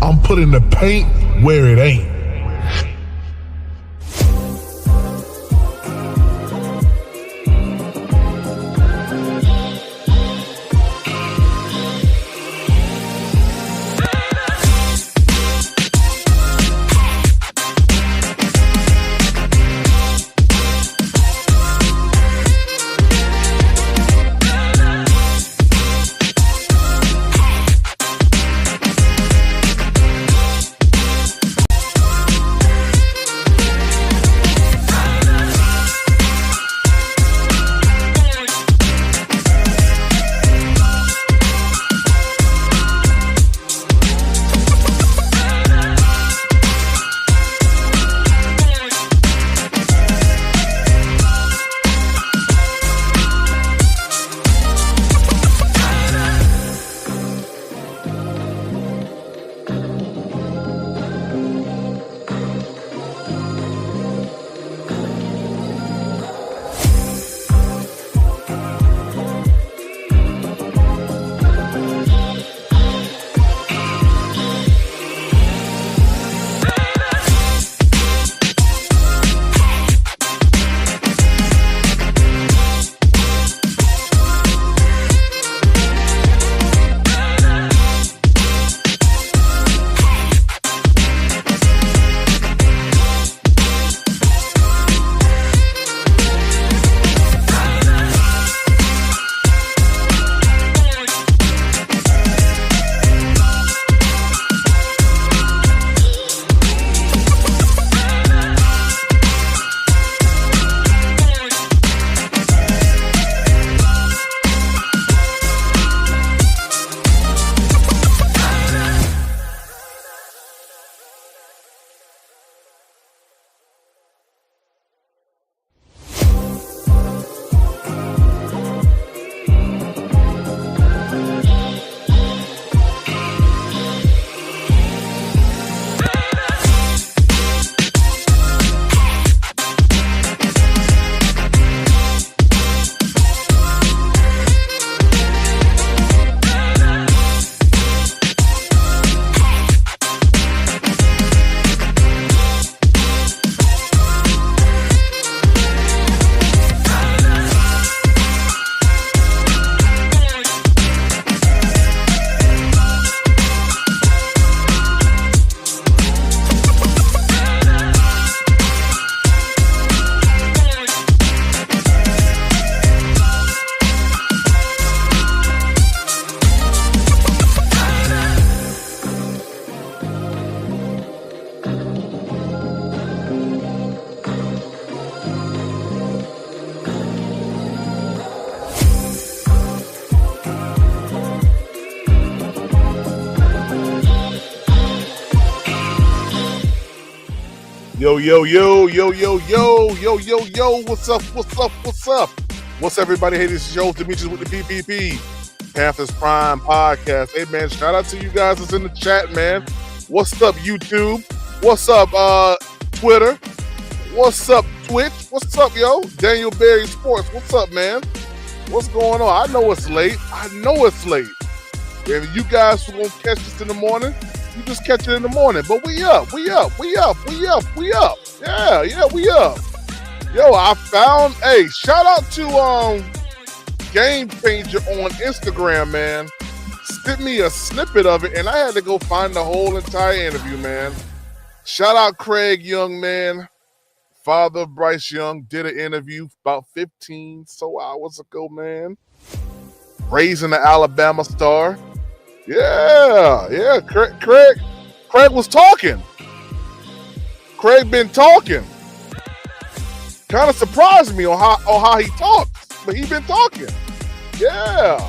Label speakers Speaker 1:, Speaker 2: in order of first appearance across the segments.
Speaker 1: I'm putting the paint where it ain't. Yo, what's up? What's everybody? Hey, this is Joe Demetrius with the PPP, Panthers Prime Podcast. Hey, man, shout out to you guys that's in the chat, man. What's up, YouTube? What's up, Twitter? What's up, Twitch? What's up, yo? Daniel Berry Sports. What's up, man? What's going on? I know it's late. If you guys were going to catch this in the morning, you just catch it in the morning. But we up. Yeah, we up. Yo, I found, shout out to Game Changer on Instagram, man. Sent me a snippet of it, and I had to go find the whole entire interview, man. Shout out Craig Young, man. Father of Bryce Young, did an interview about 15 so hours ago, man. Raising the Alabama star. Yeah. Craig was talking. Craig been talking. Kind of surprised me on how he talks, but he been talking. Yeah.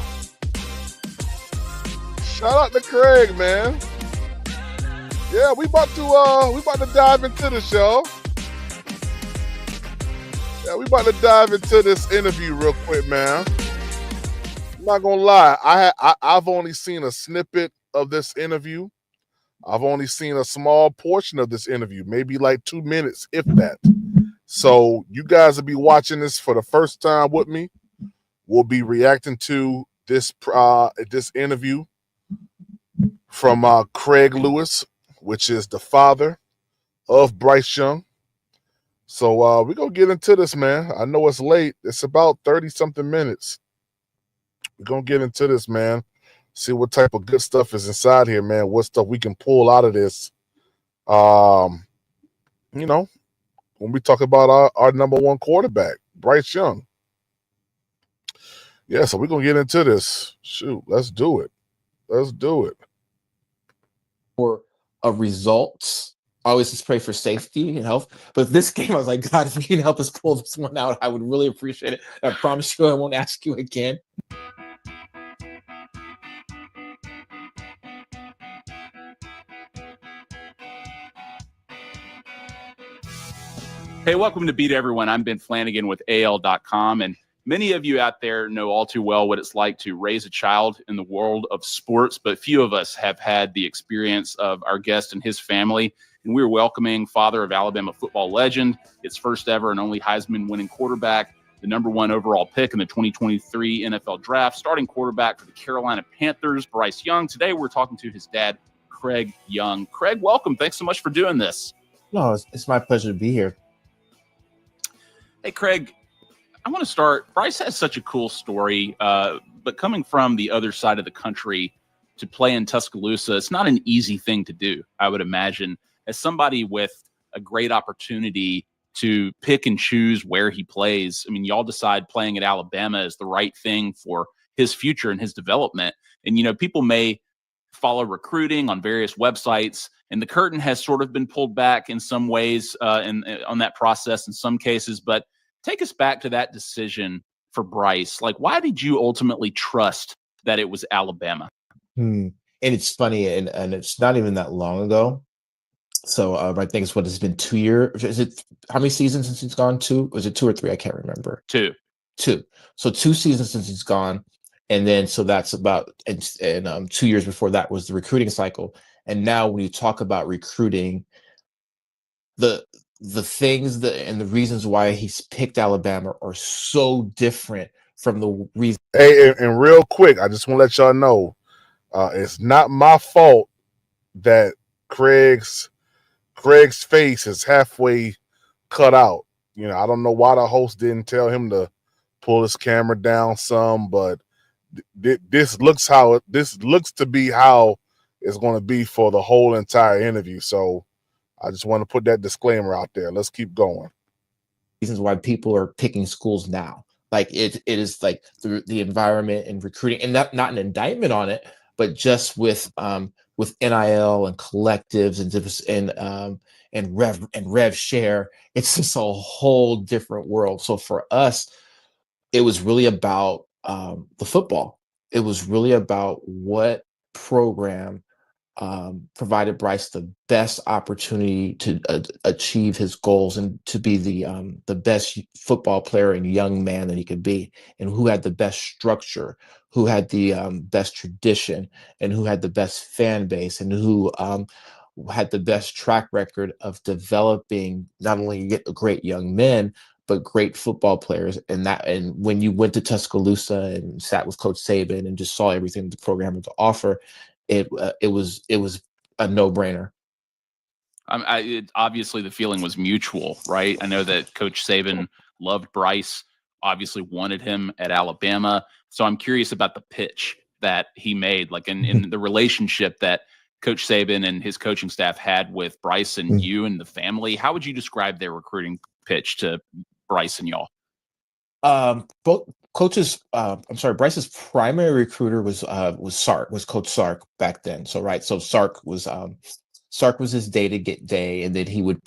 Speaker 1: Shout out to Craig, man. Yeah, we about to dive into the show. Yeah, we about to dive into this interview real quick, man. I'm not gonna lie, I've only seen a snippet of this interview. I've only seen a small portion of this interview, maybe like 2 minutes, if that. So you guys will be watching this for the first time with me. We'll be reacting to this interview from Craig Lewis, which is the father of Bryce Young. So we're going to get into this, man. I know it's late. It's about 30-something minutes. We're going to get into this, man. See what type of good stuff is inside here, man. What stuff we can pull out of this. You know, when we talk about our number one quarterback, Bryce Young. Yeah, so we're going to get into this. Shoot, let's do it. Let's do it.
Speaker 2: For results, I always just pray for safety and health. But this game, I was like, God, if you can help us pull this one out, I would really appreciate it. I promise you I won't ask you again.
Speaker 3: Hey, welcome to Beat Everyone. I'm Ben Flanagan with AL.com, and many of you out there know all too well what it's like to raise a child in the world of sports, but few of us have had the experience of our guest and his family, and we're welcoming father of Alabama football legend, its first ever and only Heisman winning quarterback, the number one overall pick in the 2023 NFL Draft, starting quarterback for the Carolina Panthers, Bryce Young. Today, we're talking to his dad, Craig Young. Craig, welcome. Thanks so much for doing this.
Speaker 2: No, it's my pleasure to be here.
Speaker 3: Hey, Craig, I want to start. Bryce has such a cool story, but coming from the other side of the country to play in Tuscaloosa, it's not an easy thing to do, I would imagine. As somebody with a great opportunity to pick and choose where he plays, I mean, y'all decide playing at Alabama is the right thing for his future and his development. And, you know, people may follow recruiting on various websites, and the curtain has sort of been pulled back in some ways on that process in some cases. But take us back to that decision for Bryce. Like, why did you ultimately trust that it was Alabama?
Speaker 2: And it's funny, and it's not even that long ago. So I think it's it's been 2 years. Is it how many seasons since he's gone? 2? Was it 2 or 3? I can't remember.
Speaker 3: 2.
Speaker 2: So 2 seasons since he's gone. And then, so that's about, and 2 years before that was the recruiting cycle. And now when you talk about recruiting, the things that and the reasons why he's picked Alabama are so different from the reason.
Speaker 1: Hey, and real quick, I just want to let y'all know, it's not my fault that Craig's face is halfway cut out. You know, I don't know why the host didn't tell him to pull his camera down some, but this looks to be how it's going to be for the whole entire interview. So I just want to put that disclaimer out there. Let's keep going.
Speaker 2: Reasons why people are picking schools now, like it is like the environment and recruiting, and not an indictment on it, but just with NIL and collectives and rev share, it's just a whole different world. So for us, it was really about the football. It was really about what program provided Bryce the best opportunity to achieve his goals and to be the best football player and young man that he could be, and who had the best structure, who had the best tradition, and who had the best fan base, and who had the best track record of developing not only great young men, but great football players. And when you went to Tuscaloosa and sat with Coach Saban and just saw everything the program had to offer, it was a no-brainer.
Speaker 3: Obviously the feeling was mutual, right? I know that Coach Saban loved Bryce, obviously wanted him at Alabama. So I'm curious about the pitch that he made, like in the relationship that Coach Saban and his coaching staff had with Bryce and you and the family. How would you describe their recruiting pitch to Bryce and y'all?
Speaker 2: Both coaches. Bryce's primary recruiter was Coach Sark back then. So Sark was his day, and then he would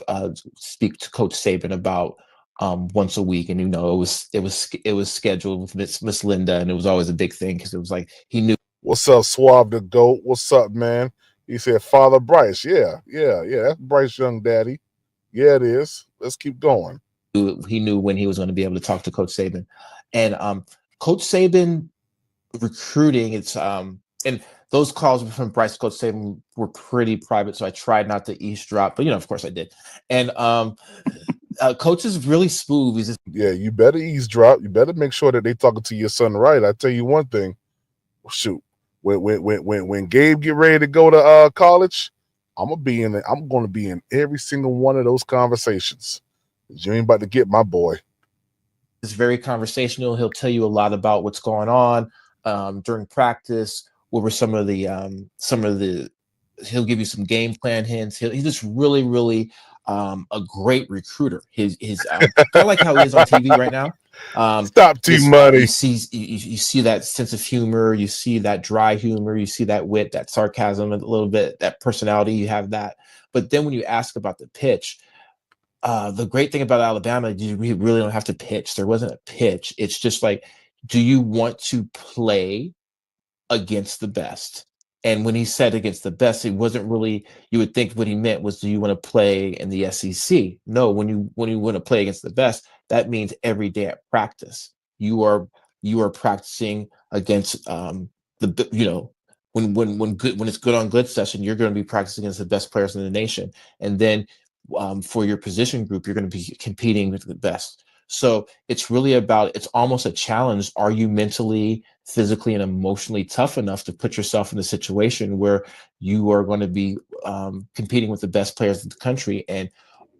Speaker 2: speak to Coach Saban about once a week, and it was scheduled with Miss Linda, and it was always a big thing because it was like he knew.
Speaker 1: What's up, Suave the GOAT? What's up, man? He said, Father Bryce. Yeah. That's Bryce Young, Daddy. Yeah, it is. Let's keep going.
Speaker 2: He knew when he was going to be able to talk to Coach Saban, and Coach Saban recruiting. It's and those calls from Bryce to Coach Saban were pretty private, so I tried not to eavesdrop, but of course I did. And Coach is really smooth.
Speaker 1: Yeah, you better eavesdrop. You better make sure that they talking to your son right. I tell you one thing. Shoot, when Gabe get ready to go to college, I'm going to be in every single one of those conversations. You ain't about to get my boy.
Speaker 2: It's very conversational. He'll tell you a lot about what's going on during practice. What were some of the he'll give you some game plan hints. He's just really, really a great recruiter. His kind of like how he is on TV right now.
Speaker 1: Stop T-Money.
Speaker 2: You see that sense of humor. You see that dry humor. You see that wit, that sarcasm, a little bit, that personality. You have that. But then when you ask about the pitch, the great thing about Alabama, you really don't have to pitch. There wasn't a pitch. It's just like, do you want to play against the best? And when he said against the best, it wasn't really, you would think what he meant was, do you want to play in the SEC? No, when you want to play against the best, that means every day at practice. You are practicing against when it's good on good session, you're going to be practicing against the best players in the nation. And then for your position group, you're going to be competing with the best. So it's really it's almost a challenge. Are you mentally, physically, and emotionally tough enough to put yourself in a situation where you are going to be competing with the best players in the country? And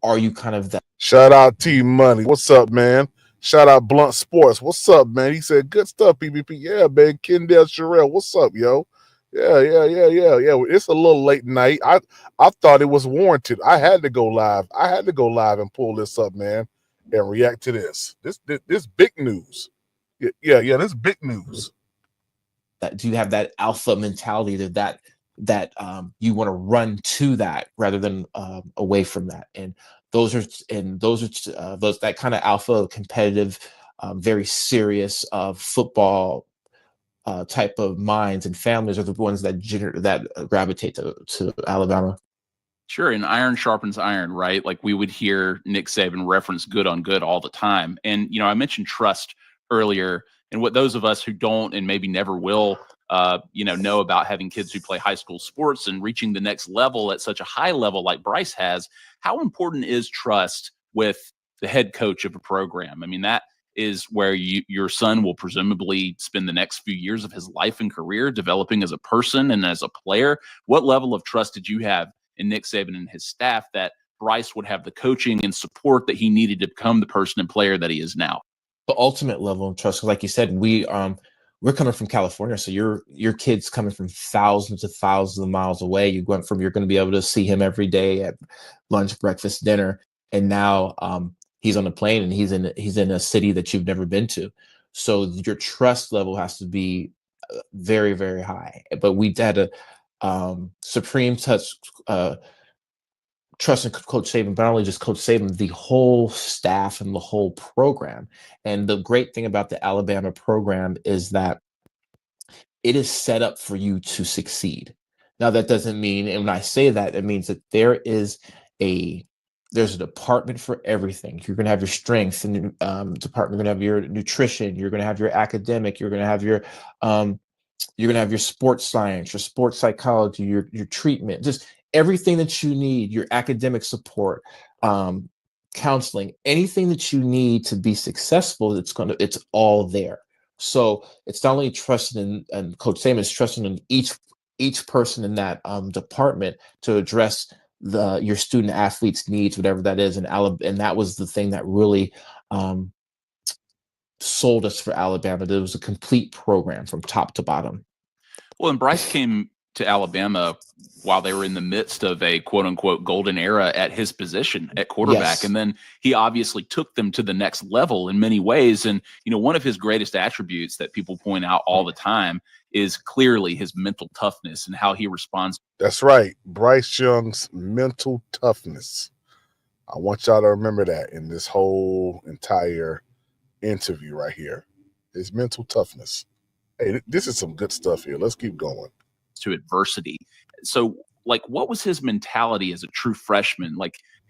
Speaker 2: are you kind of that?
Speaker 1: Shout out T-Money. What's up, man? Shout out Blunt Sports. What's up, man? He said, good stuff, PvP. Yeah, man. Kendall Sherrill. What's up, yo? Yeah. It's a little late night. I thought it was warranted. I had to go live. And pull this up, man, and react to this. This big news. Yeah, this big news.
Speaker 2: Do you have that alpha mentality that you want to run to that rather than away from that? And those that kind of alpha, competitive, very serious football type of minds and families are the ones that gravitate to Alabama.
Speaker 3: Sure, and iron sharpens iron, right? Like we would hear Nick Saban reference good on good all the time. And, I mentioned trust earlier, and what those of us who don't and maybe never will, know about having kids who play high school sports and reaching the next level at such a high level like Bryce has, how important is trust with the head coach of a program? I mean, that is where your son will presumably spend the next few years of his life and career developing as a person and as a player. What level of trust did you have in Nick Saban and his staff that Bryce would have the coaching and support that he needed to become the person and player that he is now?
Speaker 2: The ultimate level of trust, like you said, we're coming from California, so your kid's coming from thousands of miles away. You're going to be able to see him every day at lunch, breakfast, dinner, and now he's on a plane and he's in a city that you've never been to. So your trust level has to be very, very high. But we had a supreme trust in Coach Saban, but not only just Coach Saban, the whole staff and the whole program. And the great thing about the Alabama program is that it is set up for you to succeed. Now, that doesn't mean, and when I say that, it means that there's a department for everything. You're going to have your strength and department. You're going to have your nutrition. You're going to have your academic. You're going to have your sports science, your sports psychology, your treatment, just everything that you need, your academic support, counseling, anything that you need to be successful, it's all there. So it's not only trusting and Coach Saban is trusting in each person in that department to address your student athletes' needs, whatever that is. And that was the thing that really sold us for Alabama. There was a complete program from top to bottom.
Speaker 3: Well, and Bryce came to Alabama while they were in the midst of a quote unquote golden era at his position at quarterback.
Speaker 2: Yes.
Speaker 3: And then he obviously took them to the next level in many ways. And, one of his greatest attributes that people point out all the time is clearly his mental toughness and how he responds.
Speaker 1: That's right. Bryce Young's mental toughness. I want y'all to remember that in this whole entire interview right here. His mental toughness. Hey, this is some good stuff here. Let's keep going.
Speaker 3: To adversity. So, what was his mentality as a true freshman?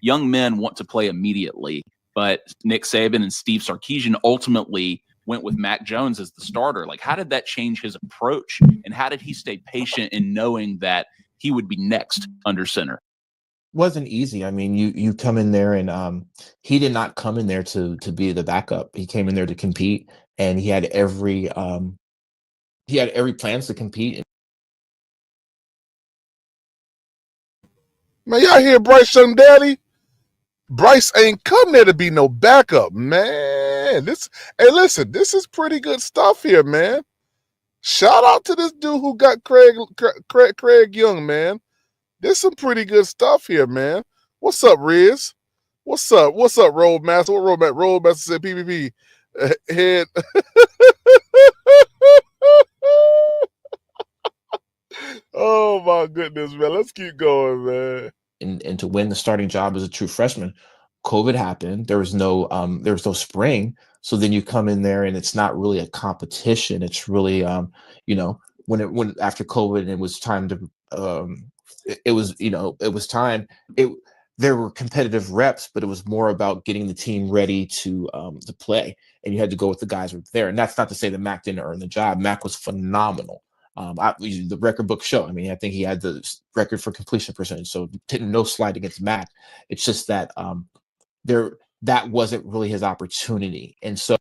Speaker 3: Young men want to play immediately, but Nick Saban and Steve Sarkisian ultimately went with Mac Jones as the starter. How did that change his approach, and how did he stay patient in knowing that he would be next under center?
Speaker 2: Wasn't easy. I mean, you come in there and he did not come in there to be the backup. He came in there to compete, and he had every plans to compete.
Speaker 1: Man, y'all hear Bryce Young Daddy? Bryce ain't come there to be no backup, man. Hey, listen, this is pretty good stuff here, man. Shout out to this dude who got Craig Young, man. There's some pretty good stuff here, man. What's up, Riz? What's up? What's up, Roadmaster? What Roadmaster? Roadmaster said PPP. Head. Oh my goodness, man. Let's keep going, man.
Speaker 2: And to win the starting job as a true freshman, COVID happened. There was no spring. So then you come in there and it's not really a competition. It's really when after COVID and it was time to it was time. There were competitive reps, but it was more about getting the team ready to play. And you had to go with the guys who were there. And that's not to say that Mac didn't earn the job. Mac was phenomenal. The record book show. I mean, I think he had the record for completion percentage. So no slide against Mac. It's just that that wasn't really his opportunity. And so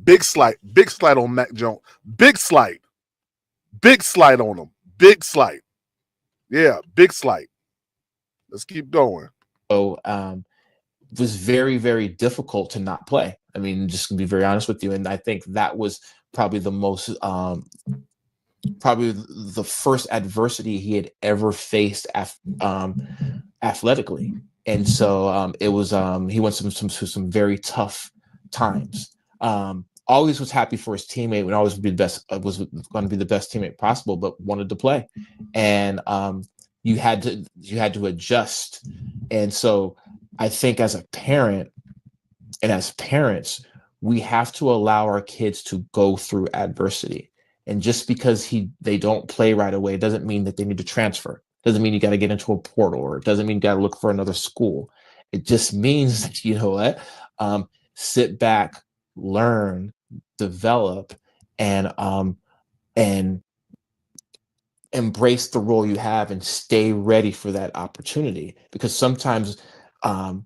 Speaker 1: big slide on Mac Jones. Big slide on him. Big slide. Yeah, big slide. Let's keep going.
Speaker 2: So it was very, very difficult to not play. I mean, just to be very honest with you. And I think that was probably the most probably the first adversity he had ever faced athletically. And so it was he went through some very tough times. Always was happy for his teammate and always be the best, was going to be the best teammate possible, but wanted to play. And you had to adjust. And so I think as a parent and as parents, we have to allow our kids to go through adversity. And just because they don't play right away doesn't mean that they need to transfer. Doesn't mean you got to get into a portal, or it doesn't mean you got to look for another school. It just means that, you know what, sit back, learn, develop, and embrace the role you have and stay ready for that opportunity. Because sometimes you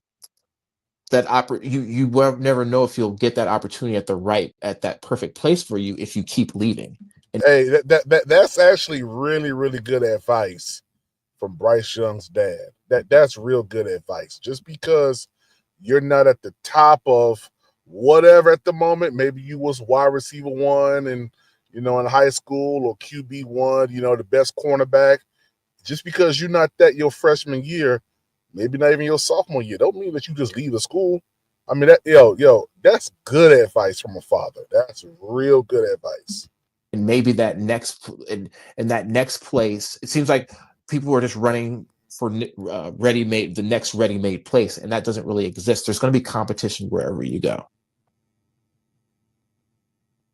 Speaker 2: will never know if you'll get that opportunity at that perfect place for you if you keep leaving. And
Speaker 1: hey, that's actually really, really good advice from Bryce Young's dad. That's real good advice. Just because you're not at the top of whatever at the moment, maybe you was wide receiver one and in high school, or QB1, the best cornerback. Just because you're not that your freshman year, maybe not even your sophomore year, don't mean that you just leave the school. I mean, that's good advice from a father. That's real good advice.
Speaker 2: And maybe that next place, it seems like people are just running for the next ready-made place, and that doesn't really exist. There's going to be competition wherever you go.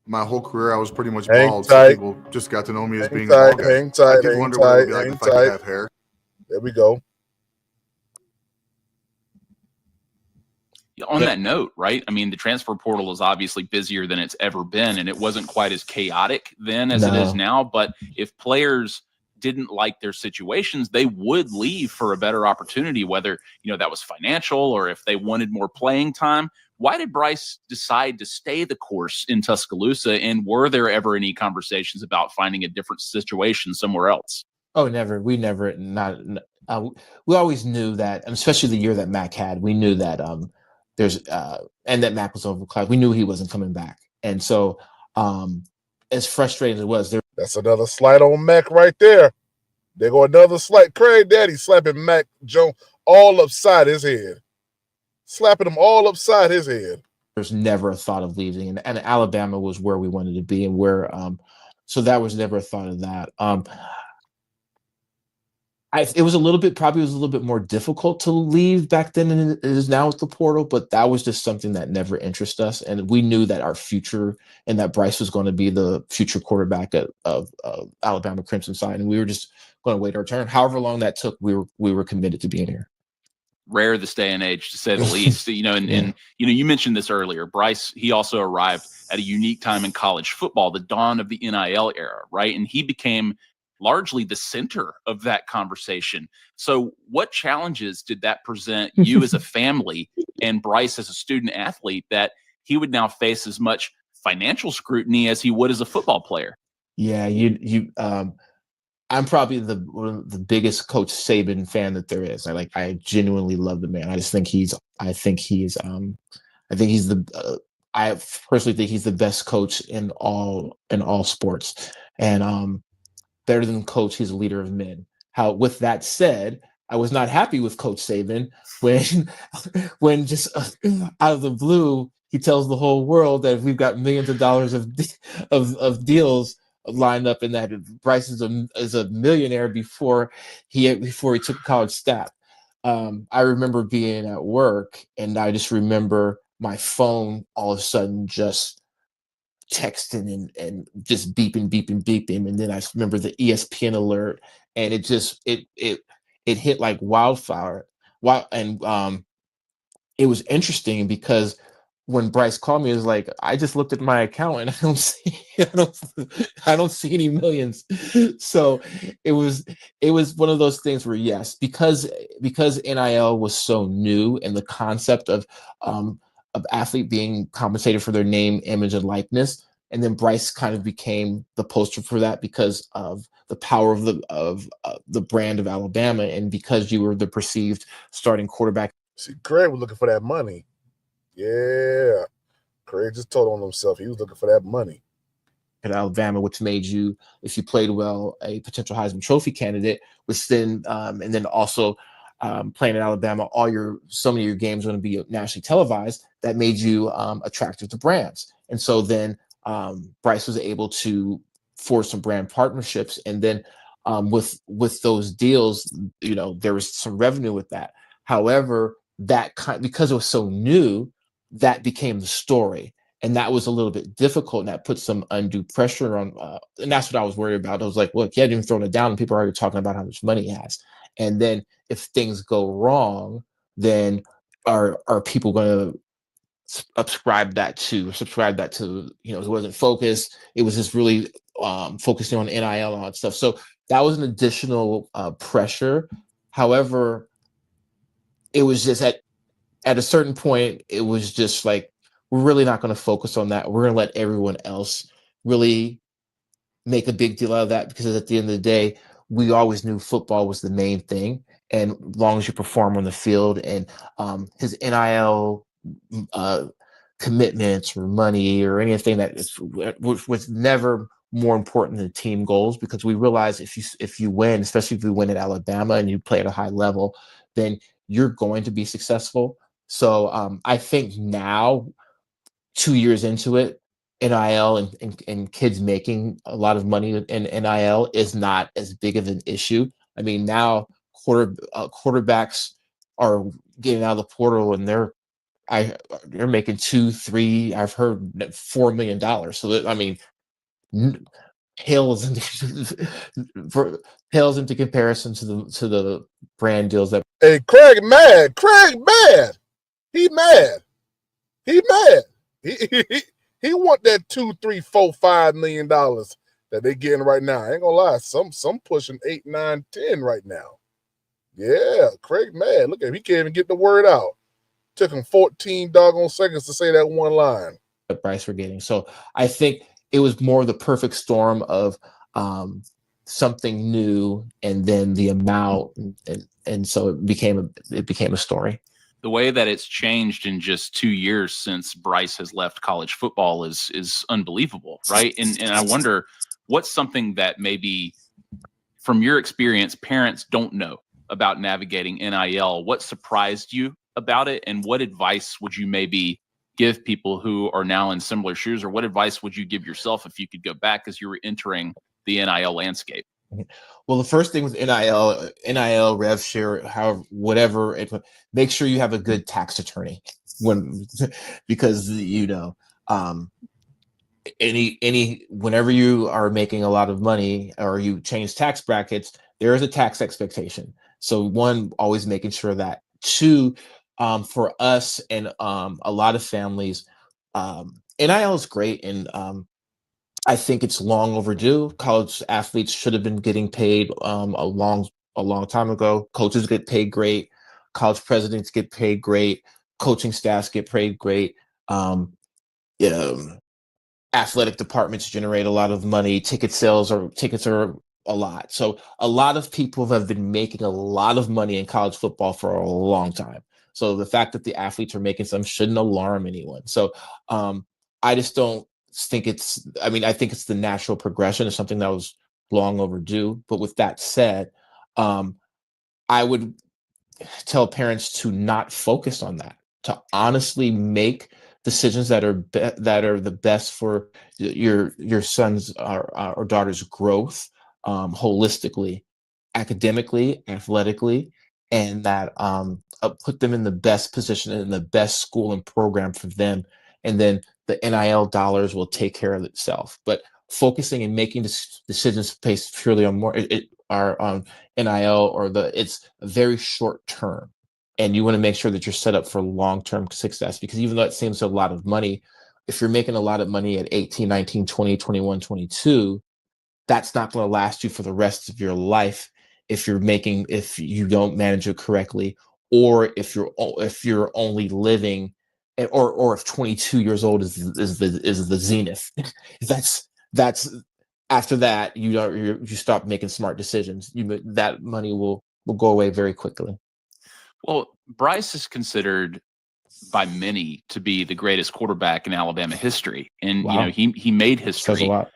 Speaker 4: My whole career, I was pretty much bald, so people just got to know me as being a bald guy. I did wonder what it would be like if I could have hair.
Speaker 1: There we go.
Speaker 3: On that note, right? I mean, the transfer portal is obviously busier than it's ever been, and it wasn't quite as chaotic then as it is now. But if players didn't like their situations, they would leave for a better opportunity, whether that was financial or if they wanted more playing time. Why did Bryce decide to stay the course in Tuscaloosa? And were there ever any conversations about finding a different situation somewhere else?
Speaker 2: Oh, never. We always knew that, especially the year that Mac had, we knew that and that Mac was overclassed. We knew he wasn't coming back. And so as frustrating as it was,
Speaker 1: that's another slight on Mac right there. There go another slight. Craig Daddy slapping Mac Jones all upside his head. Slapping him all upside his head.
Speaker 2: There's never a thought of leaving. And Alabama was where we wanted to be, and where so that was never a thought of that. It was probably a little bit more difficult to leave back then than it is now with the portal, but that was just something that never interested us. And we knew that our future and that Bryce was going to be the future quarterback of Alabama Crimson Tide. And we were just going to wait our turn. However long that took, we were committed to being here.
Speaker 3: Rare this day and age, to say the least. And you mentioned this earlier. Bryce, he also arrived at a unique time in college football, the dawn of the NIL era, right? And he became largely the center of that conversation. So what challenges did that present you as a family and Bryce as a student athlete, that he would now face as much financial scrutiny as he would as a football player?
Speaker 2: Yeah, I'm probably one of the biggest Coach Saban fan that there is. I genuinely love the man. I think he's I personally think he's the best coach in all sports, and better than coach, he's a leader of men. With that said, I was not happy with Coach Saban when when just out of the blue he tells the whole world that we've got millions of dollars of deals lined up, and that Bryce is a millionaire before he took college staff. I remember being at work, and I just remember my phone all of a sudden just texting and just beeping, and then I remember the ESPN alert, and it just it hit like wildfire. It was interesting because when Bryce called me, it was like, I just looked at my account and I don't see any millions. So it was one of those things where, yes, because NIL was so new, and the concept of athlete being compensated for their name, image, and likeness. And then Bryce kind of became the poster for that because of the power of the brand of Alabama, and because you were the perceived starting quarterback.
Speaker 5: See, Craig was looking for that money. Yeah. Craig just told on himself. He was looking for that money.
Speaker 2: At Alabama, which made you, if you played well, a potential Heisman Trophy candidate, which then, and then also playing at Alabama, so many of your games are going to be nationally televised. That made you attractive to brands. And so then Bryce was able to forge some brand partnerships. And then with those deals, there was some revenue with that. However, because it was so new, that became the story. And that was a little bit difficult, and that put some undue pressure on. And that's what I was worried about. I was like, look, he hadn't even thrown it down, and people are already talking about how much money he has. And then if things go wrong, then are people going to subscribe that to, it wasn't focused. It was just really focusing on NIL and all that stuff. So that was an additional pressure. However, it was just at a certain point, it was just like, we're really not going to focus on that. We're going to let everyone else really make a big deal out of that, because at the end of the day, we always knew football was the main thing. And as long as you perform on the field, and his NIL commitments or money or anything was never more important than team goals, because we realize if you win, especially if you win at Alabama and you play at a high level, then you're going to be successful. So I think now, 2 years into it, NIL and kids making a lot of money in NIL is not as big of an issue. I mean, now quarterbacks are getting out of the portal, and they're making 2-3. I've heard $4 million. So I mean, pales into comparison to the brand deals that.
Speaker 5: Hey, Craig mad. He mad. He want that $2, $3, $4, $5 million that they getting right now. I ain't gonna lie, some pushing 8, 9, 10 right now. Yeah, Craig mad. Look at him. He can't even get the word out. Took him 14 doggone seconds to say that one line.
Speaker 2: Bryce were getting. So I think it was more the perfect storm of something new, and then the amount, and so it became a story.
Speaker 3: The way that it's changed in just 2 years since Bryce has left college football is unbelievable, right? And I wonder, what's something that maybe from your experience parents don't know about navigating NIL? What surprised you about it, and what advice would you maybe give people who are now in similar shoes, or what advice would you give yourself if you could go back as you were entering the NIL landscape?
Speaker 2: Well, the first thing with NIL, rev share, however, whatever, make sure you have a good tax attorney because whenever you are making a lot of money or you change tax brackets, there is a tax expectation. So one, always making sure that. Two, for us and a lot of families, NIL is great, and I think it's long overdue. College athletes should have been getting paid a long time ago. Coaches get paid great. College presidents get paid great. Coaching staffs get paid great. Athletic departments generate a lot of money. Tickets are a lot. So a lot of people have been making a lot of money in college football for a long time. So the fact that the athletes are making some shouldn't alarm anyone. So I just don't think I think it's the natural progression of something that was long overdue. But with that said, I would tell parents to not focus on that, to honestly make decisions that are the best for your son's or daughter's growth, holistically, academically, athletically, and that put them in the best position and in the best school and program for them. And then the NIL dollars will take care of itself. But focusing and making decisions based purely on NIL it's very short term. And you want to make sure that you're set up for long-term success, because even though it seems a lot of money, if you're making a lot of money at 18, 19, 20, 21, 22, that's not going to last you for the rest of your life if you don't manage it correctly, or if you're only living, or if 22 years old is the zenith. that's after that you stop making smart decisions. That money will go away very quickly.
Speaker 3: Well, Bryce is considered by many to be the greatest quarterback in Alabama history, and
Speaker 2: wow.
Speaker 3: He made history.
Speaker 2: Says a lot.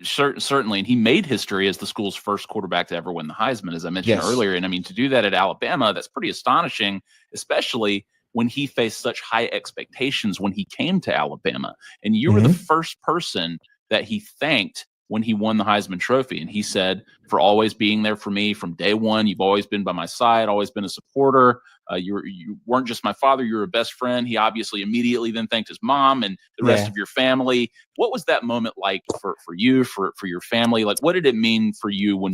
Speaker 3: Certainly, and he made history as the school's first quarterback to ever win the Heisman, as I mentioned earlier. And I mean, to do that at Alabama, that's pretty astonishing, especially when he faced such high expectations when he came to Alabama. And you were the first person that he thanked when he won the Heisman Trophy. And he said, for always being there for me from day one. You've always been by my side, always been a supporter. You weren't just my father, you were a best friend. He obviously immediately then thanked his mom and the rest of your family. What was that moment like for you, for your family? Like, what did it mean for you when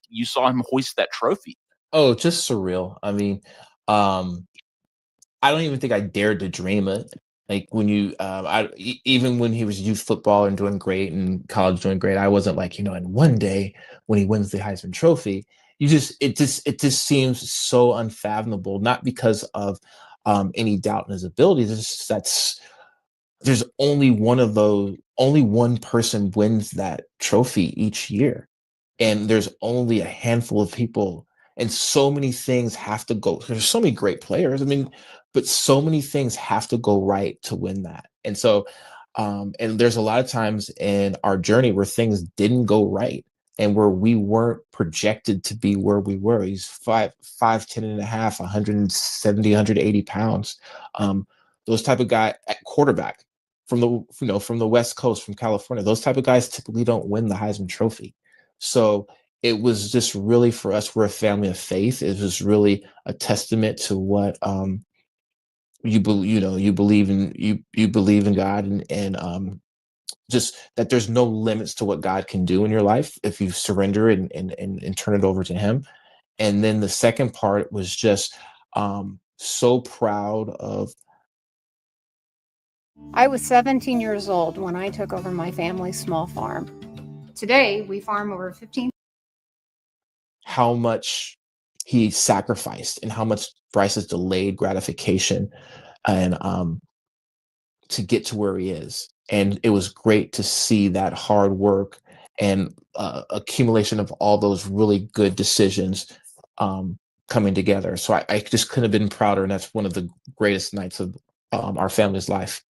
Speaker 3: you saw him hoist that trophy?
Speaker 2: Oh, just surreal. I mean, I don't even think I dared to dream it. Like when even when he was youth football and doing great and college doing great, I wasn't like, and one day when he wins the Heisman Trophy, it just seems so unfathomable, not because of any doubt in his abilities. It's just there's only one person wins that trophy each year. And there's only a handful of people, and so many things have to go. There's so many great players. I mean, but so many things have to go right to win that. And so, and there's a lot of times in our journey where things didn't go right and where we weren't projected to be where we were. He's 5'10" and a half, 170, 180 pounds. Those type of guy at quarterback from the West Coast, from California, those type of guys typically don't win the Heisman Trophy. So it was just really, for us, we're a family of faith. It was really a testament to what you believe in God, and just that there's no limits to what God can do in your life if you surrender and turn it over to Him. And then the second part was just so proud of.
Speaker 6: I was 17 years old when I took over my family's small farm. Today, we farm over 15.
Speaker 2: How much he sacrificed and how much Bryce's delayed gratification and to get to where he is. And it was great to see that hard work and accumulation of all those really good decisions coming together. So I just couldn't have been prouder. And that's one of the greatest nights of our family's life.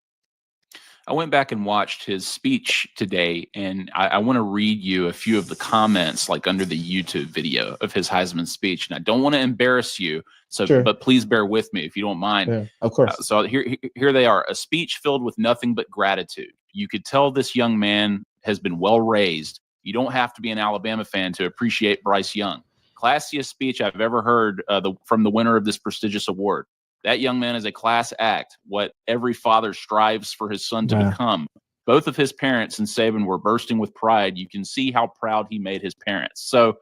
Speaker 3: I went back and watched his speech today, and I want to read you a few of the comments, like under the YouTube video of his Heisman speech. And I don't want to embarrass you, but please bear with me if you don't mind.
Speaker 2: Yeah, of course.
Speaker 3: So here they are. A speech filled with nothing but gratitude. You could tell this young man has been well raised. You don't have to be an Alabama fan to appreciate Bryce Young. Classiest speech I've ever heard from the winner of this prestigious award. That young man is a class act, what every father strives for his son to become. Both of his parents and Saban were bursting with pride. You can see how proud he made his parents. So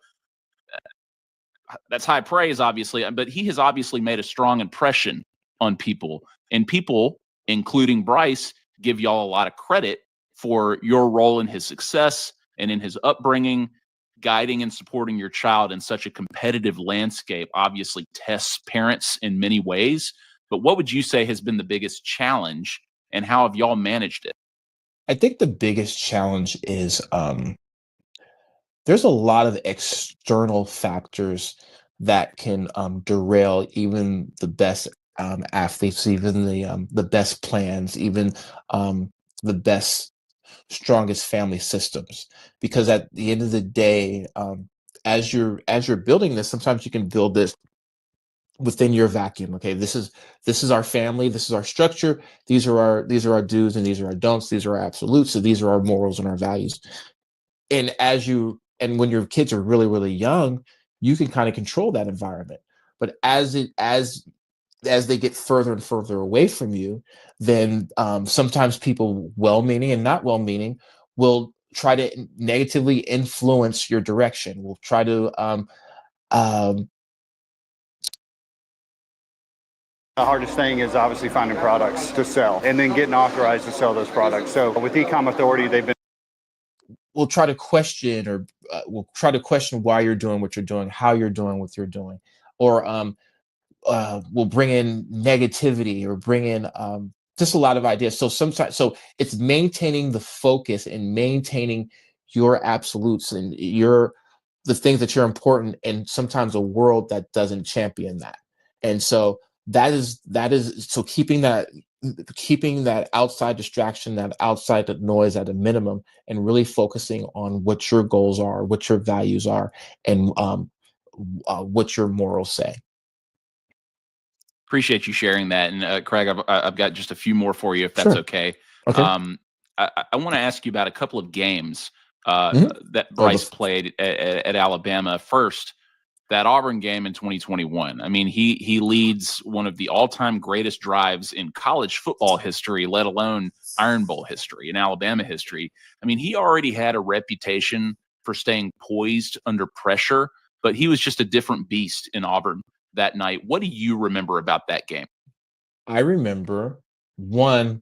Speaker 3: that's high praise, obviously, but he has obviously made a strong impression on people. And people, including Bryce, give y'all a lot of credit for your role in his success and in his upbringing. Guiding and supporting your child in such a competitive landscape obviously tests parents in many ways. But what would you say has been the biggest challenge, and how have y'all managed it?
Speaker 2: I think the biggest challenge is there's a lot of external factors that can derail even the best athletes, even the best plans, even the best, strongest family systems. Because at the end of the day, as you're building this, sometimes you can build this within your vacuum. Okay, this is our family, this is our structure, these are our do's and these are our don'ts, these are our absolutes, so these are our morals and our values. And when your kids are really, really young, you can kind of control that environment. But as they get further and further away from you, then sometimes people, well-meaning and not well-meaning, will try to negatively influence your direction. Will try to
Speaker 7: the hardest thing is obviously finding products to sell and then getting authorized to sell those products. So with Ecom Authority, they've been
Speaker 2: will try to question, or will try to question why you're doing what you're doing, how you're doing what you're doing, or will bring in negativity, or bring in just a lot of ideas. So sometimes, so it's maintaining the focus and maintaining your absolutes and the things that you're important, and sometimes a world that doesn't champion that. And so that is so keeping that outside distraction, that outside noise at a minimum, and really focusing on what your goals are, what your values are, and what your morals say.
Speaker 3: Appreciate you sharing that. And Craig, I've got just a few more for you, if that's
Speaker 2: Sure.
Speaker 3: okay.
Speaker 2: Okay.
Speaker 3: I want to ask you about a couple of games that Bryce played at Alabama. First, that Auburn game in 2021. I mean, he leads one of the all-time greatest drives in college football history, let alone Iron Bowl history, in Alabama history. I mean, he already had a reputation for staying poised under pressure, but he was just a different beast in Auburn that night. What do you remember about that game?
Speaker 2: I remember one.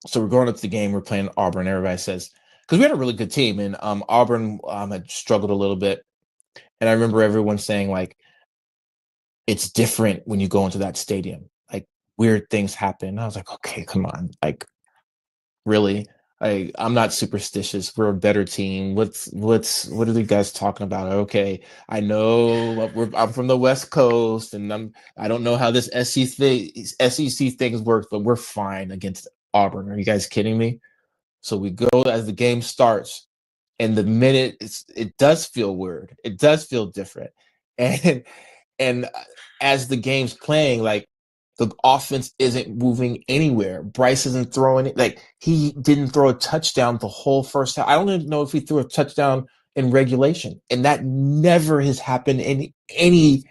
Speaker 2: So we're going up to the game. We're playing Auburn. Everybody says, because we had a really good team, and Auburn had struggled a little bit. And I remember everyone saying, like, it's different when you go into that stadium. Like, weird things happen. I was like, okay, come on. Like, really? I'm not superstitious. We're a better team. What are you guys talking about? Okay, I know I'm from the West Coast, and I don't know how this SEC things work, but we're fine against Auburn. Are you guys kidding me? So we go as the game starts, and the minute it does feel weird. It does feel different, and as the game's playing, like, the offense isn't moving anywhere. Bryce isn't throwing it. Like, he didn't throw a touchdown the whole first half. I don't even know if he threw a touchdown in regulation, and that never has happened in any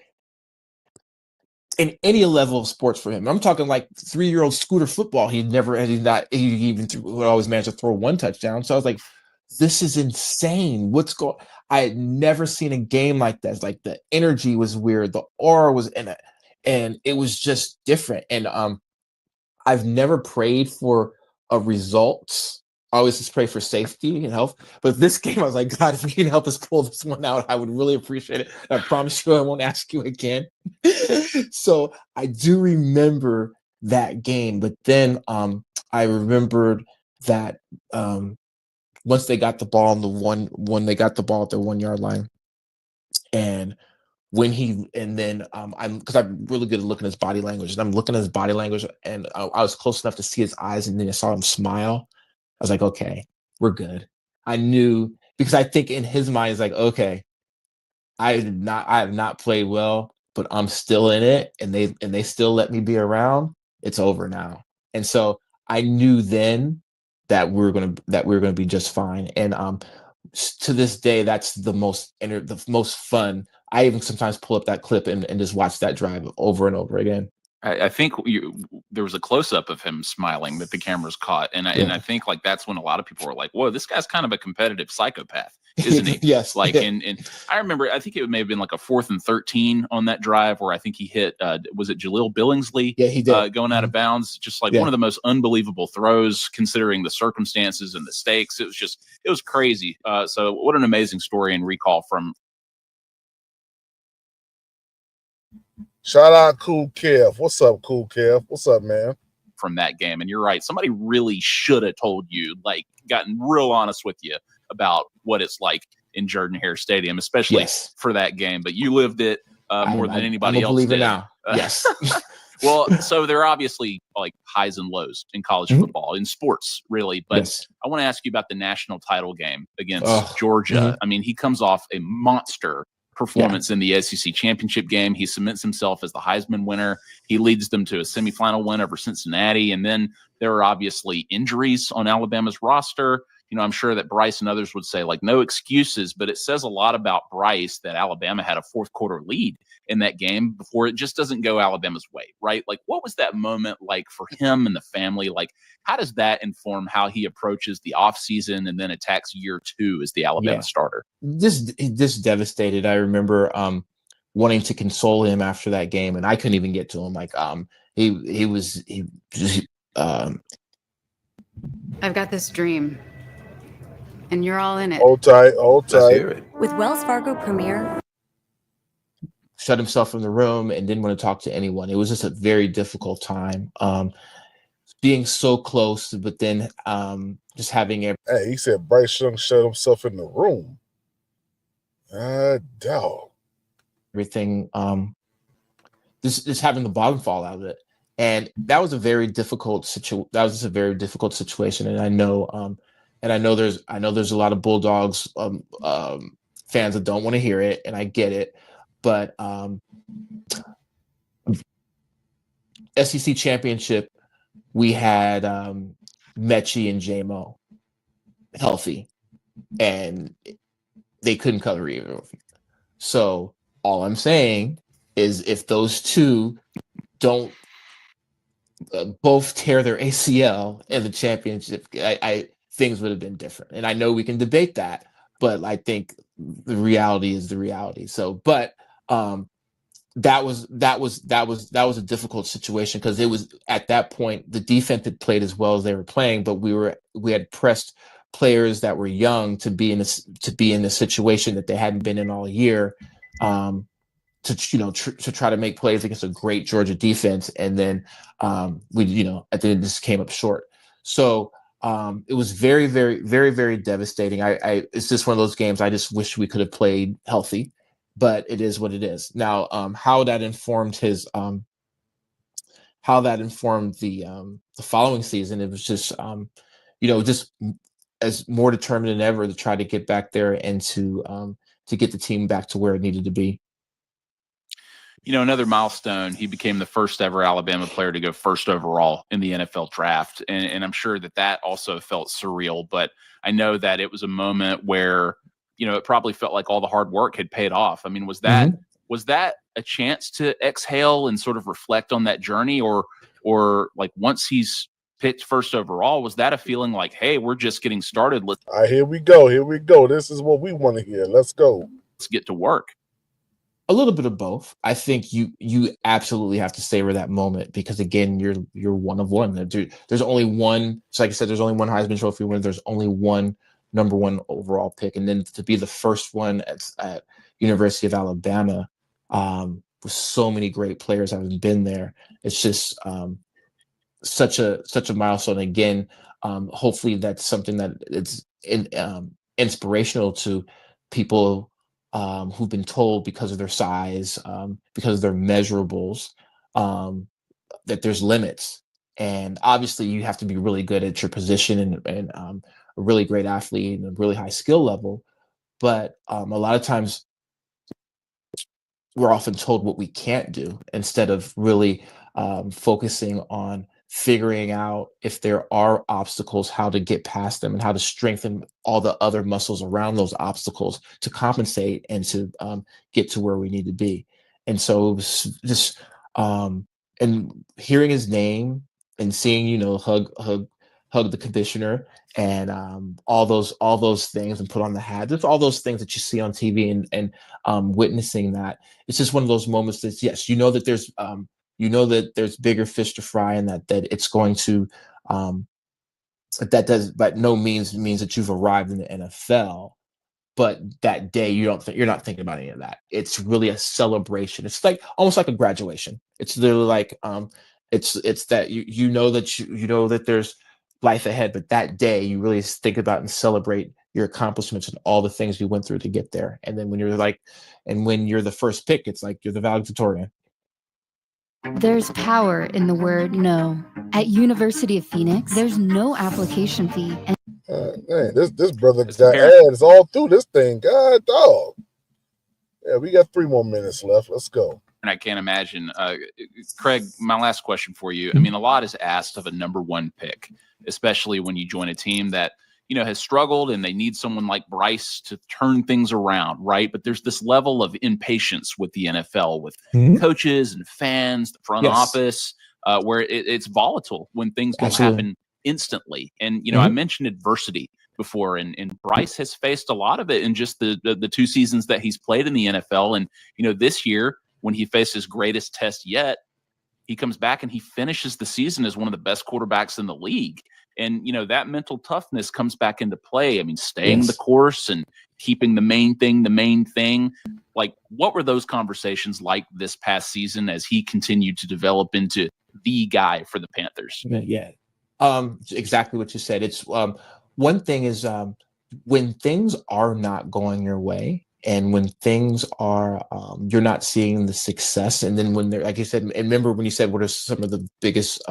Speaker 2: level of sports for him. I'm talking like 3-year-old Scooter football. He would always manage to throw one touchdown. So I was like, this is insane. I had never seen a game like this. Like, the energy was weird. The aura was in it. And it was just different. And I've never prayed for a result. I always just pray for safety and health. But this game, I was like, God, if you can help us pull this one out, I would really appreciate it. I promise you I won't ask you again. So I do remember that game. But then I remembered that once they got the ball when they got the ball at their 1-yard line, and I'm because I'm really good at looking at his body language, and I'm looking at his body language, and I was close enough to see his eyes, and then I saw him smile. I was like, okay, we're good. I knew, because I think in his mind, it's like, okay, I have not played well, but I'm still in it, and they still let me be around. It's over now. And so I knew then that we were gonna be just fine. And to this day, that's the most fun. I even sometimes pull up that clip and just watch that drive over and over again.
Speaker 3: I think there was a close-up of him smiling that the cameras caught, and I think, like, that's when a lot of people were like, "Whoa, this guy's kind of a competitive psychopath, isn't he?"
Speaker 2: Yes.
Speaker 3: Like, and I remember, I think it may have been like a 4th and 13 on that drive where I think he hit, was it Jaleel Billingsley?
Speaker 2: Yeah, he did.
Speaker 3: Going out of bounds, just like one of the most unbelievable throws considering the circumstances and the stakes. It was crazy. So what an amazing story and recall from.
Speaker 5: Shout out Cool Kev. What's up, Cool Kev? What's up, man?
Speaker 3: From that game. And you're right. Somebody really should have told you, like, gotten real honest with you about what it's like in Jordan-Hare Stadium, especially
Speaker 2: Yes.
Speaker 3: for that game. But you lived it more than anybody
Speaker 2: I'm a
Speaker 3: else
Speaker 2: believer
Speaker 3: did.
Speaker 2: now. Yes.
Speaker 3: Well, so there are obviously like highs and lows in college football, in sports, really. But
Speaker 2: Yes.
Speaker 3: I want to ask you about the national title game against Georgia. I mean, he comes off a monster performance in the SEC championship game. He cements himself as the Heisman winner. He leads them to a semifinal win over Cincinnati. And then there are obviously injuries on Alabama's roster. You know, I'm sure that Bryce and others would say, like, no excuses, but it says a lot about Bryce that Alabama had a fourth quarter lead in that game before it just doesn't go Alabama's way, right? Like, what was that moment like for him and the family? Like, how does that inform how he approaches the offseason and then attacks year 2 as the Alabama starter?
Speaker 2: Just devastated. I remember wanting to console him after that game, and I couldn't even get to him. Like,
Speaker 8: I've got this dream, and you're all in it.
Speaker 5: Hold tight.
Speaker 9: Let's hear it.
Speaker 8: With Wells Fargo Premier,
Speaker 2: shut himself from the room and didn't want to talk to anyone. It was just a very difficult time. Being so close, but then just having
Speaker 5: he said Bryce shut himself in the room. Dog.
Speaker 2: Everything, just having the bottom fall out of it, and that was a very difficult situation. And I know, there's a lot of Bulldogs fans that don't want to hear it, and I get it. But SEC championship, we had Mechie and J-Mo healthy, and they couldn't cover either of them. So all I'm saying is, if those two don't both tear their ACL in the championship, things would have been different. And I know we can debate that, but I think the reality is the reality. So, but that was a difficult situation, because it was at that point the defense had played as well as they were playing, but we had pressed players that were young to be in a situation that they hadn't been in all year, to try to make plays against a great Georgia defense, and then we at the end just came up short. So it was very, very, very, very devastating. It's just one of those games I just wish we could have played healthy, but it is what it is. Now, how that informed the following season, it was just just as more determined than ever to try to get back there and to get the team back to where it needed to be.
Speaker 3: You know, another milestone, he became the first ever Alabama player to go first overall in the NFL draft. And I'm sure that also felt surreal, but I know that it was a moment where, it probably felt like all the hard work had paid off. I mean, was that a chance to exhale and sort of reflect on that journey, or like once he's picked first overall, was that a feeling like, hey, we're just getting started?
Speaker 5: Here we go. This is what we want to hear. Let's go.
Speaker 3: Let's get to work.
Speaker 2: A little bit of both. I think you absolutely have to savor that moment, because again, you're one of one. There's only one. So like I said, there's only one Heisman Trophy winner. There's only one number one overall pick, and then to be the first one at University of Alabama, with so many great players having been there, it's just such a milestone. Again, hopefully that's something that it's inspirational to people who've been told, because of their size, because of their measurables, that there's limits. And obviously you have to be really good at your position and a really great athlete and a really high skill level. But a lot of times we're often told what we can't do, instead of really focusing on figuring out if there are obstacles, how to get past them, and how to strengthen all the other muscles around those obstacles to compensate and to get to where we need to be. And so it was just, and hearing his name and seeing, hug the commissioner and all those things, and put on the hat, just all those things that you see on TV, and witnessing that, it's just one of those moments that, yes, that there's bigger fish to fry, and that it's going to that does by no means that you've arrived in the NFL. But that day you're not thinking about any of that. It's really a celebration. It's like almost like a graduation. It's literally like it's that you know that there's life ahead, but that day you really think about and celebrate your accomplishments and all the things you went through to get there. And then when you're the first pick, it's like you're the valedictorian.
Speaker 9: There's power in the word no. At University of Phoenix, there's no application fee.
Speaker 5: Man, this brother got ads all through this thing. God, dog. Yeah, we got 3 more minutes left. Let's go.
Speaker 3: And I can't imagine. Craig, my last question for you. I mean, a lot is asked of a number 1 pick, especially when you join a team that, has struggled and they need someone like Bryce to turn things around, right? But there's this level of impatience with the NFL, with coaches and fans, the front office, where it's volatile when things don't happen instantly. And, I mentioned adversity before, and Bryce has faced a lot of it in just the 2 seasons that he's played in the NFL. And, this year, when he faced his greatest test yet, he comes back and he finishes the season as one of the best quarterbacks in the league. And, that mental toughness comes back into play. I mean, staying the course and keeping the main thing. Like, what were those conversations like this past season as he continued to develop into the guy for the Panthers?
Speaker 2: Yeah. Exactly what you said. It's one thing is when things are not going your way, and when things are you're not seeing the success, and then when they're, like you said, and remember when you said what are some of the biggest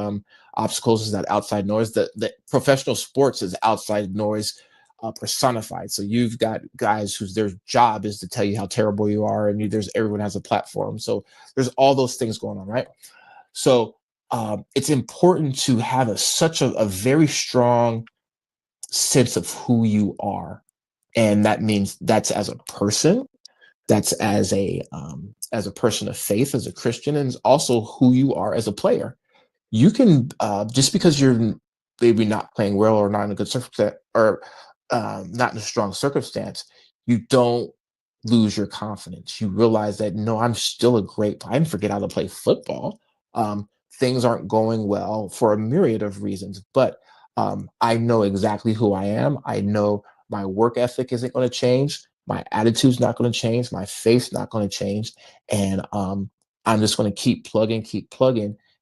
Speaker 2: obstacles, is that outside noise. The professional sports is outside noise personified. So you've got guys whose their job is to tell you how terrible you are, and everyone has a platform. So there's all those things going on, right? So it's important to have such a very strong sense of who you are. And that means that's as a person, that's as a person of faith, as a Christian, and also who you are as a player. You can just because you're maybe not playing well or not in a good circumstance or not in a strong circumstance, you don't lose your confidence. You realize that no, I'm still a great player. I didn't forget how to play football. Things aren't going well for a myriad of reasons, but I know exactly who I am. I know my work ethic isn't going to change. My attitude's not going to change. My faith's not going to change. And I'm just going to keep plugging.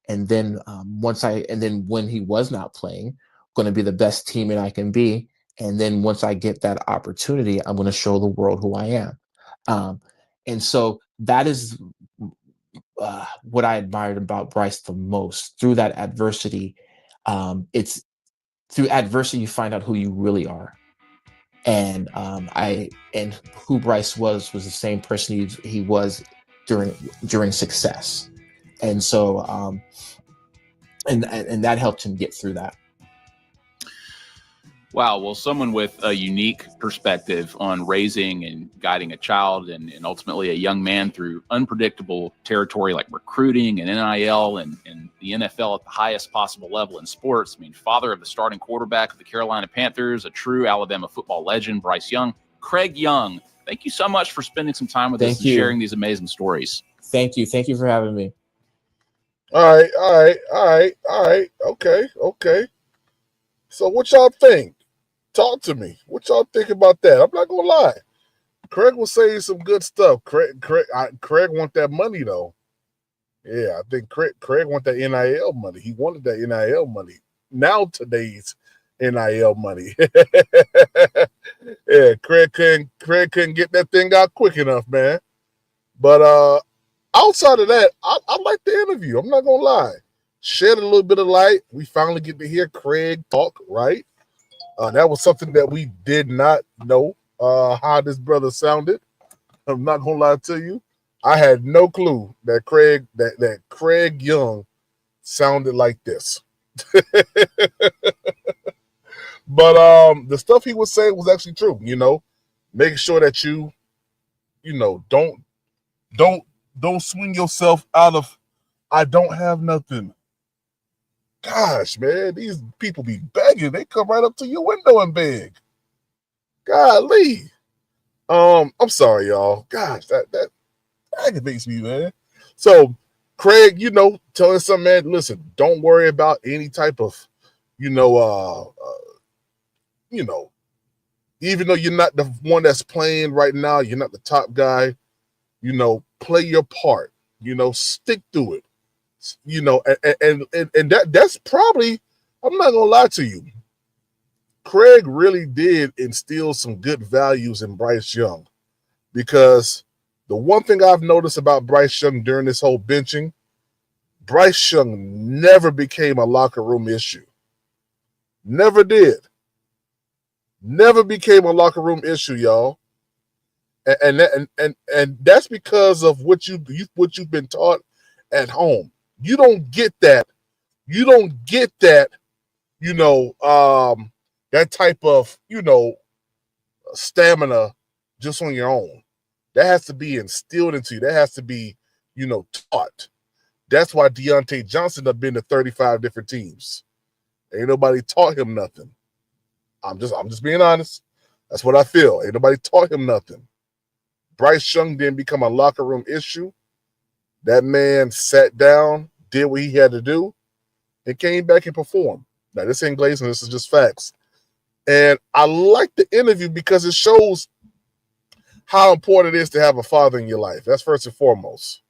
Speaker 2: And then when he was not playing, going to be the best teammate I can be. And then once I get that opportunity, I'm going to show the world who I am. And so that is what I admired about Bryce the most. Through that adversity, it's through adversity you find out who you really are. And who Bryce was the same person he was during success, and so and that helped him get through that.
Speaker 3: Wow. Well, someone with a unique perspective on raising and guiding a child and ultimately a young man through unpredictable territory like recruiting and NIL and the NFL at the highest possible level in sports. I mean, father of the starting quarterback of the Carolina Panthers, a true Alabama football legend, Bryce Young. Craig Young, thank you so much for spending some time with us and sharing these amazing stories.
Speaker 2: Thank you. Thank you for having me.
Speaker 5: All right. Okay. So what y'all think? Talk to me. What y'all think about that? I'm not gonna lie. Craig was saying some good stuff. Craig want that money though. Yeah, I think Craig want that NIL money. He wanted that NIL money. Now today's NIL money. Yeah, Craig couldn't get that thing out quick enough, man. But outside of that, I like the interview. I'm not gonna lie. Shed a little bit of light. We finally get to hear Craig talk, right? That was something that we did not know how this brother sounded. I'm not gonna lie to you. I had no clue that Craig Young sounded like this. But the stuff he was saying was actually true. Making sure that you don't swing yourself out of I don't have nothing. Gosh, man, these people be begging. They come right up to your window and beg. Golly. I'm sorry, y'all. Gosh, that aggravates me, man. So, Craig, telling some man, listen, don't worry about any type of, even though you're not the one that's playing right now, you're not the top guy, play your part, stick through it. And that's probably, I'm not gonna lie to you, Craig really did instill some good values in Bryce Young, because the one thing I've noticed about Bryce Young during this whole benching, Bryce Young never became a locker room issue. Never did. Never became a locker room issue, y'all. And that's because of what you've been taught at home. You don't get that. You don't get that, that type of, stamina just on your own. That has to be instilled into you. That has to be, taught. That's why Deontay Johnson have been to 35 different teams. Ain't nobody taught him nothing. I'm just being honest. That's what I feel. Ain't nobody taught him nothing. Bryce Young didn't become a locker room issue. That man sat down, did what he had to do, and came back and performed. Now, this ain't glazing. This is just facts. And I like the interview because it shows how important it is to have a father in your life. That's first and foremost.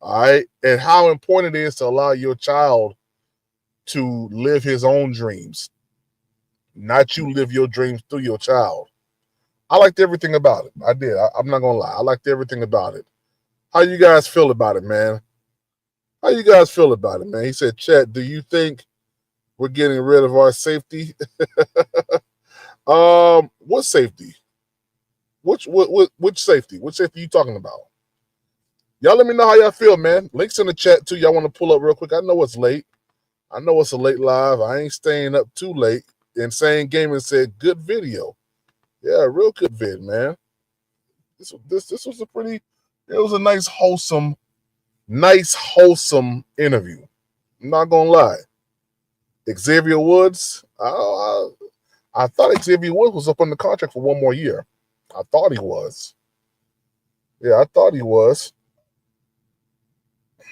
Speaker 5: All right? And how important it is to allow your child to live his own dreams, not you live your dreams through your child. I liked everything about it. I did. I'm not going to lie. I liked everything about it. How you guys feel about it, man? How you guys feel about it, man? He said, Chet, do you think we're getting rid of our safety? What safety? Which safety? Which safety you talking about? Y'all let me know how y'all feel, man. Links in the chat, too. Y'all want to pull up real quick. I know it's late. I know it's a late live. I ain't staying up too late. Insane Gaming said, good video. Yeah, real good vid, man. This was a pretty, it was a nice, wholesome interview. I'm not gonna lie. Xavier Woods, I thought Xavier Woods was up on the contract for one more year. I thought he was. Yeah, I thought he was.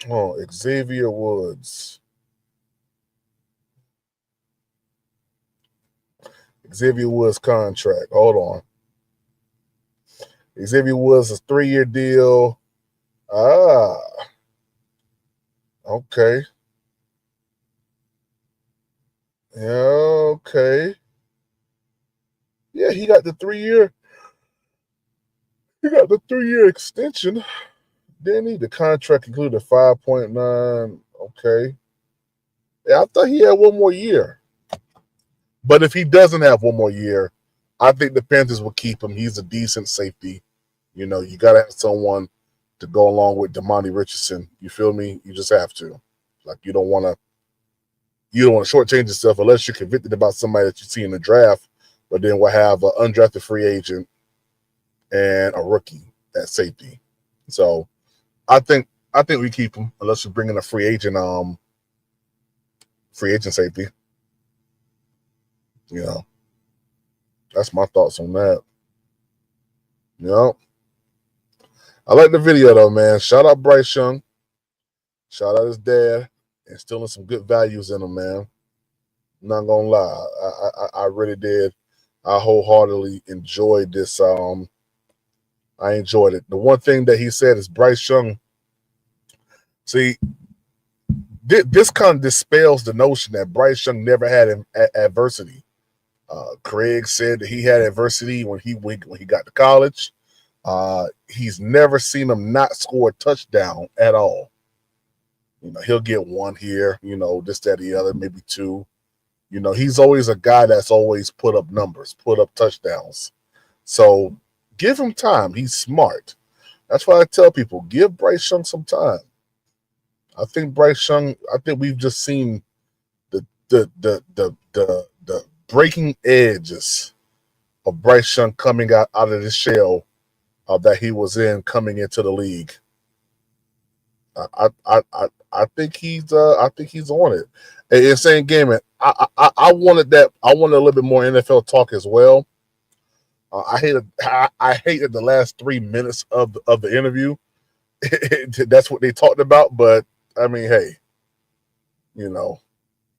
Speaker 5: Oh, Xavier Woods. Xavier Woods contract. Hold on. Xavier Woods is a 3-year deal. Okay. Yeah, okay. Yeah, he got the 3-year. He got the 3-year extension. Didn't he? The contract included 5.9. Okay. Yeah, I thought he had one more year. But if he doesn't have one more year, I think the Panthers will keep him. He's a decent safety. You got to have someone to go along with Damani Richardson. You feel me? You just have to. Like, you don't want to shortchange yourself unless you're convicted about somebody that you see in the draft, but then we'll have an undrafted free agent and a rookie at safety. So I think we keep him unless we bring in a free agent safety. That's my thoughts on that. I like the video though, man. Shout out Bryce Young. Shout out his dad. Instilling some good values in him, man. I'm not gonna lie. I really did. I wholeheartedly enjoyed this. I enjoyed it. The one thing that he said is Bryce Young. See, this kind of dispels the notion that Bryce Young never had adversity. Craig said that he had adversity when he got to college. He's never seen him not score a touchdown at all. He'll get one here, this, that, the other, maybe two. He's always a guy that's always put up numbers, put up touchdowns. So give him time. He's smart. That's why I tell people, give Bryce Young some time. I think we've just seen the breaking edges of Bryce Young coming out of the shell that he was in coming into the league. I think he's on it. Hey, Insane Gaming. I wanted that. I wanted a little bit more NFL talk as well. I hated the last 3 minutes of the interview. That's what they talked about. But I mean, hey,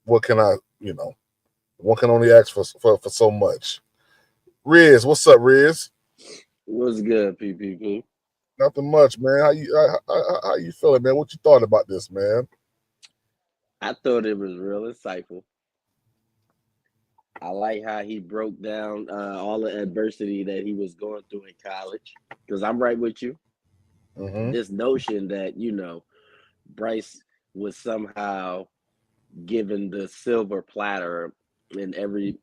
Speaker 5: what can I? One can only ask for so much. Riz, what's up, Riz?
Speaker 10: What's good, PPP?
Speaker 5: Nothing much, man. How you feeling, man? What you thought about this, man?
Speaker 10: I thought it was real insightful. I like how he broke down all the adversity that he was going through in college. Because I'm right with you.
Speaker 5: Mm-hmm.
Speaker 10: This notion that, Bryce was somehow given the silver platter in every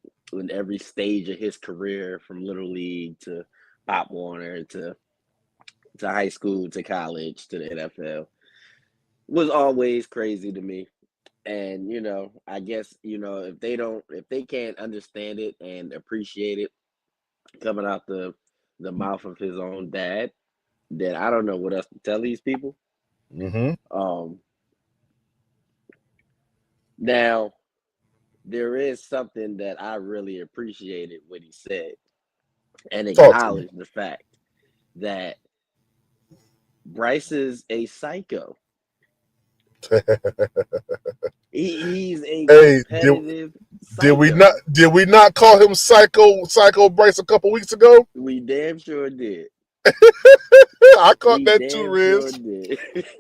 Speaker 10: stage of his career, from Little League to Pop Warner to high school to college to the NFL, was always crazy to me. And I guess if they can't understand it and appreciate it coming out the mouth of his own dad, then I don't know what else to tell these people.
Speaker 5: Mm-hmm.
Speaker 10: Now, there is something that I really appreciated what he said, and acknowledged the fact that Bryce is a psycho. He's a competitive psycho.
Speaker 5: Did we not call him Psycho Bryce a couple weeks ago?
Speaker 10: We damn sure did.
Speaker 5: I caught that too, Riz.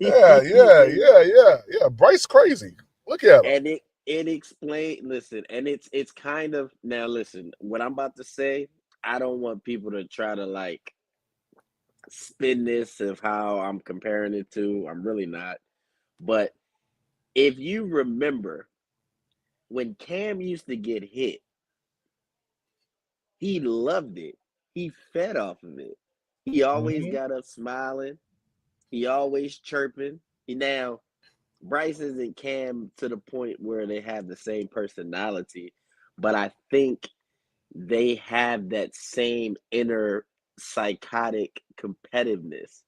Speaker 10: Sure
Speaker 5: Yeah. Bryce crazy. Look at him.
Speaker 10: And it explained. Listen, and it's kind of, now listen. What I'm about to say, I don't want people to try to like spin this of how I'm comparing it to. I'm really not. But if you remember when Cam used to get hit, he loved it. He fed off of it. He always got up smiling. He always chirping. Now, Bryce isn't Cam to the point where they have the same personality, but I think they have that same inner psychotic competitiveness,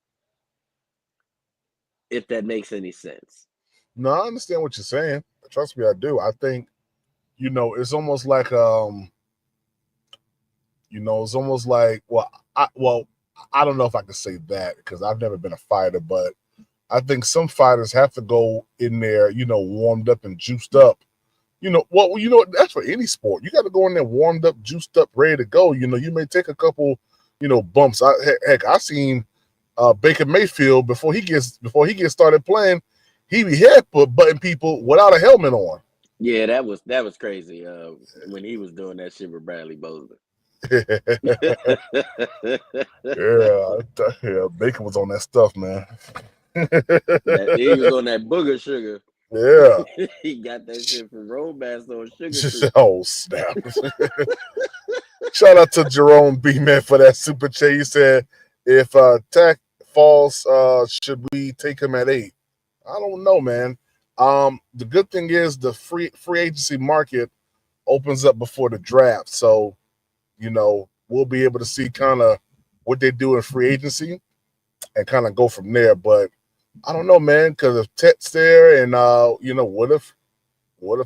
Speaker 10: if that makes any sense.
Speaker 5: No, I understand what you're saying. Trust me, I do. I think, it's almost like it's almost like, I don't know if I can say that because I've never been a fighter, but I think some fighters have to go in there, warmed up and juiced up. That's for any sport. You got to go in there warmed up, juiced up, ready to go. You may take a couple, bumps. I seen Baker Mayfield before he gets started playing, he be headbutting people without a helmet on.
Speaker 10: Yeah, that was crazy. When he was doing that shit with Bradley Bozeman.
Speaker 5: yeah, Baker was on that stuff, man.
Speaker 10: He was on that booger sugar.
Speaker 5: Yeah.
Speaker 10: He got that shit from Roadmaster on Sugar.
Speaker 5: Oh, snap. Shout out to Jerome B, man, for that super chat. He said, if Tech falls, should we take him at 8? I don't know, man. The good thing is the free agency market opens up before the draft. So, we'll be able to see kind of what they do in free agency and kind of go from there. But I don't know, man, because if Tet's there and, what if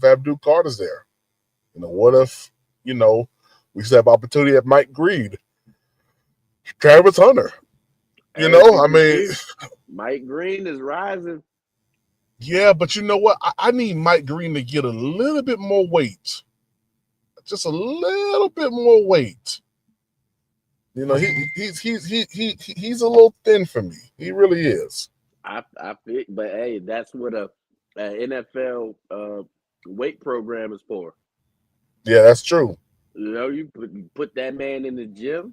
Speaker 5: Abdul Carter's there? What if, we still have opportunity at Mike Greed, Travis Hunter.
Speaker 10: Mike Green is rising.
Speaker 5: Yeah, but you know what? I need Mike Green to get a little bit more weight. Just a little bit more weight. He's a little thin for me. He really is.
Speaker 10: I feel, but hey, that's what a NFL weight program is for.
Speaker 5: Yeah, that's true.
Speaker 10: You put that man in the gym.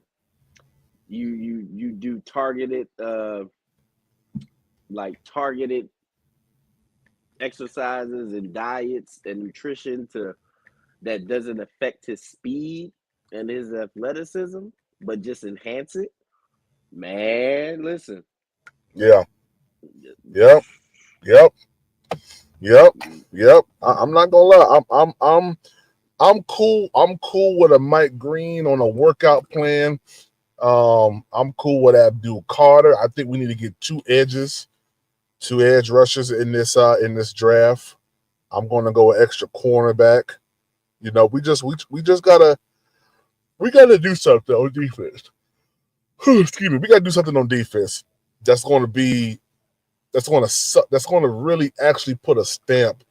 Speaker 10: You do targeted exercises and diets and nutrition that doesn't affect his speed and his athleticism, but just enhance it. Man, listen.
Speaker 5: Yeah. Yep. I'm not gonna lie. I'm cool. I'm cool with a Mike Green on a workout plan. I'm cool with Abdul Carter. I think we need to get 2 edge rushers in this draft. I'm gonna go with extra cornerback. We just gotta do something on defense. Excuse me. We gotta do something on defense. That's going to really actually put a stamp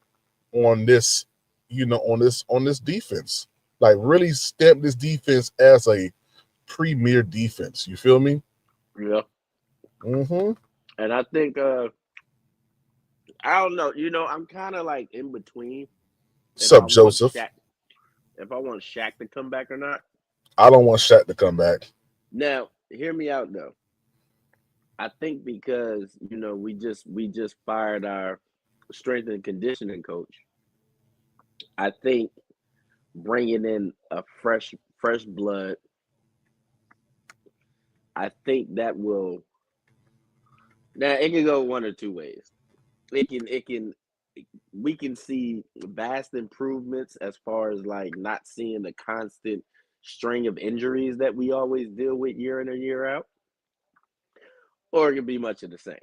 Speaker 5: on this, on this defense. Like really stamp this defense as a premier defense. You feel me?
Speaker 10: Yeah.
Speaker 5: Mm-hmm.
Speaker 10: And I think I don't know. I'm kind of like in between.
Speaker 5: What's up, Joseph?
Speaker 10: if I want Shaq to come back or not.
Speaker 5: I don't want Shaq to come back.
Speaker 10: Now, hear me out though. I think because we just fired our strength and conditioning coach. I think bringing in a fresh blood. I think that will. Now it can go one or two ways. We can see vast improvements as far as like not seeing the constant string of injuries that we always deal with year in and year out, or it can be much of the same.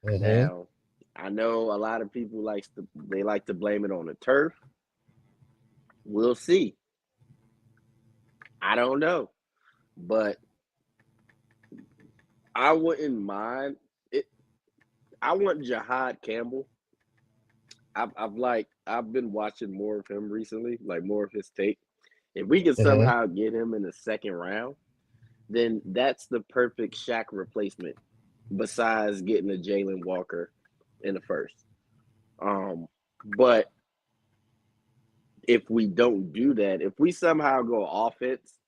Speaker 5: Mm-hmm.
Speaker 10: Now, I know a lot of people like to blame it on the turf. We'll see. I don't know, but I wouldn't mind it. I want Jahad Campbell. I've been watching more of him recently, like more of his tape. If we can somehow get him in the second round, then that's the perfect Shaq replacement. Besides getting a Jalen Walker in the first, but if we don't do that, if we somehow go offense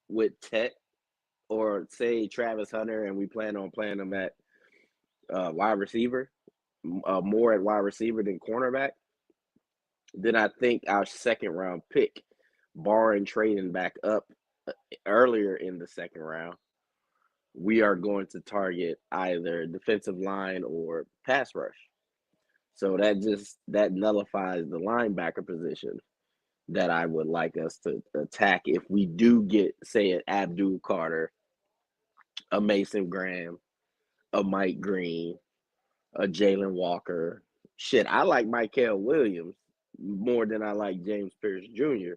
Speaker 10: with Tet or say Travis Hunter, and we plan on playing him at wide receiver, more at wide receiver than cornerback, then I think our second round pick, barring trading back up earlier in the second round, we are going to target either defensive line or pass rush. So that nullifies the linebacker position that I would like us to attack if we do get, say, an Abdul Carter, a Mason Graham, a Mike Green, a Jalen Walker. Shit, I like Mykel Williams more than I like James Pierce Jr.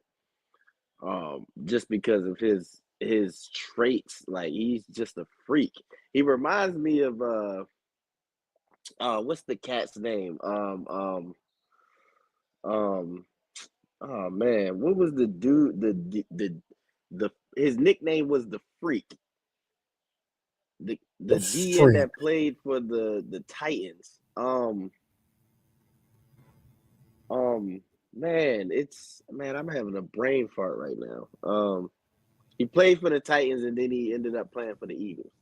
Speaker 10: Just because of his traits. Like, he's just a freak. He reminds me of what's the cat's name? Oh man, what was the dude? The his nickname was the Freak. The DN that played for the Titans. Man, I'm having a brain fart right now. He played for the Titans and then he ended up playing for the Eagles.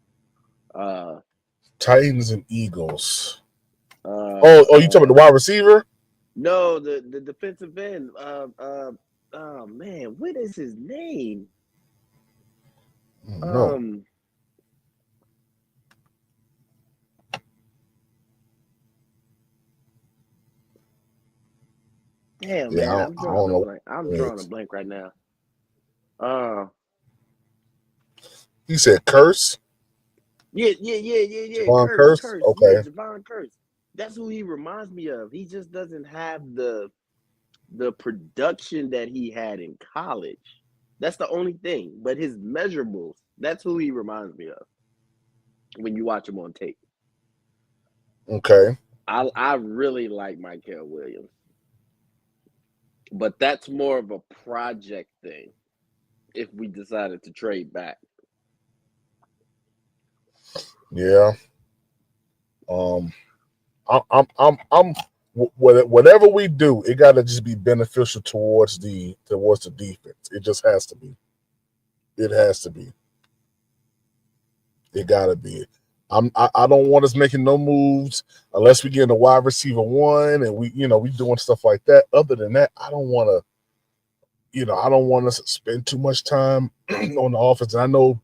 Speaker 5: Titans and Eagles. You talking about the wide receiver?
Speaker 10: No, the defensive end. Oh man, what is his name?
Speaker 5: No.
Speaker 10: Damn, man, I'm drawing a blank. I'm drawing a blank right now.
Speaker 5: You said Curse?
Speaker 10: Yeah.
Speaker 5: Javon
Speaker 10: Curse.
Speaker 5: Okay.
Speaker 10: Yeah, Javon Curse. That's who he reminds me of. He just doesn't have the production that he had in college. That's the only thing. But his measurables, that's who he reminds me of when you watch him on tape.
Speaker 5: Okay.
Speaker 10: I really like Mykel Williams. But that's more of a project thing if we decided to trade back.
Speaker 5: Yeah. Whatever we do, it got to just be beneficial towards the defense. It just has to be. It has to be. It got to be. I don't want us making no moves unless we get in the wide receiver one and we doing stuff like that. Other than that, I don't want us to spend too much time on the offense. And I know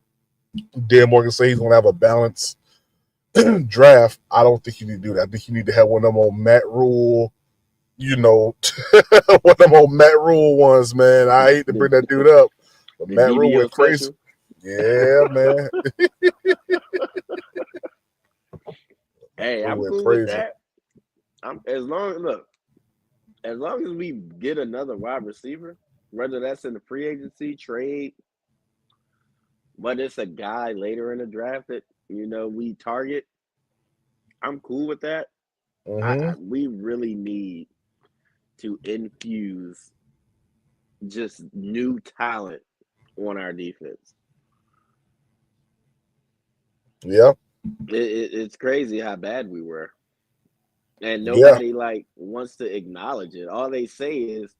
Speaker 5: Dan Morgan says he's gonna have a balanced draft. I don't think you need to do that. I think you need to have one of them on Matt Rule, one of them on Matt Rule ones, man. I hate to bring that dude up, but Matt Rule went crazy. Yeah, man.
Speaker 10: Hey, I'm cool with that. As long as we get another wide receiver, whether that's in the free agency trade, whether it's a guy later in the draft that we target, I'm cool with that.
Speaker 5: Mm-hmm.
Speaker 10: We really need to infuse just new talent on our defense.
Speaker 5: Yeah.
Speaker 10: It's crazy how bad we were. And nobody wants to acknowledge it. All they say is,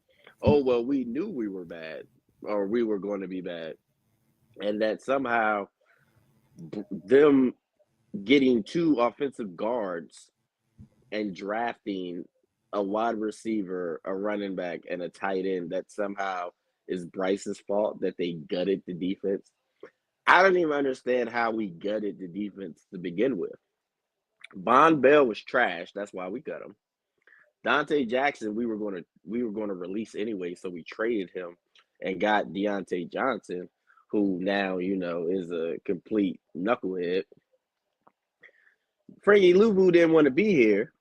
Speaker 10: oh, well, we knew we were bad or we were going to be bad. And that somehow them getting 2 offensive guards and drafting a wide receiver, a running back, and a tight end, that somehow is Bryce's fault that they gutted the defense. I don't even understand how we gutted the defense to begin with. Von Bell was trash. That's why we got him. Dante Jackson, we were going to release anyway, so we traded him and got Deontay Johnson, who now is a complete knucklehead. Frankie Luvu didn't want to be here,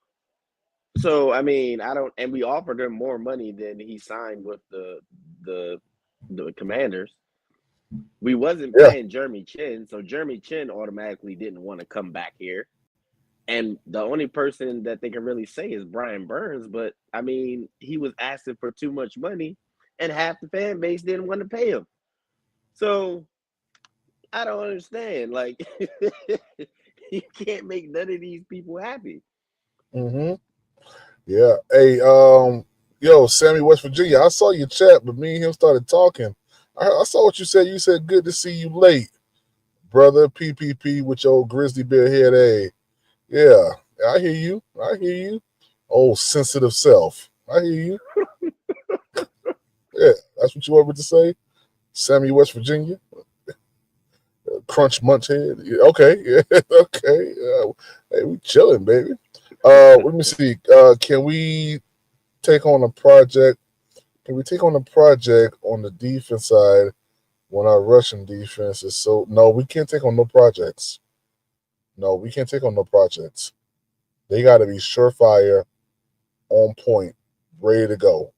Speaker 10: so I mean, and we offered him more money than he signed with the Commanders. We wasn't paying Jeremy Chin, so Jeremy Chin automatically didn't want to come back here. And the only person that they can really say is Brian Burns, but I mean, he was asking for too much money, and half the fan base didn't want to pay him. So I don't understand. Like, you can't make none of these people happy.
Speaker 5: Mm-hmm. Yeah. Hey, yo, Sammy, West Virginia. I saw your chat, but me and him started talking. I saw what you said. You said, "Good to see you late, brother." PPP with your grizzly bear head. Hey. Yeah, I hear you. I hear you. Oh, sensitive self. I hear you. Yeah, that's what you want me to say? Sammy, West Virginia. Crunch munch head. Yeah, okay. Yeah, okay. Hey, we chilling, baby. Let me see. Can we take on a project? Can we take on a project on the defense side when our Russian defense is so? No, we can't take on no projects. No, we can't take on no projects. They got to be surefire, on point, ready to go.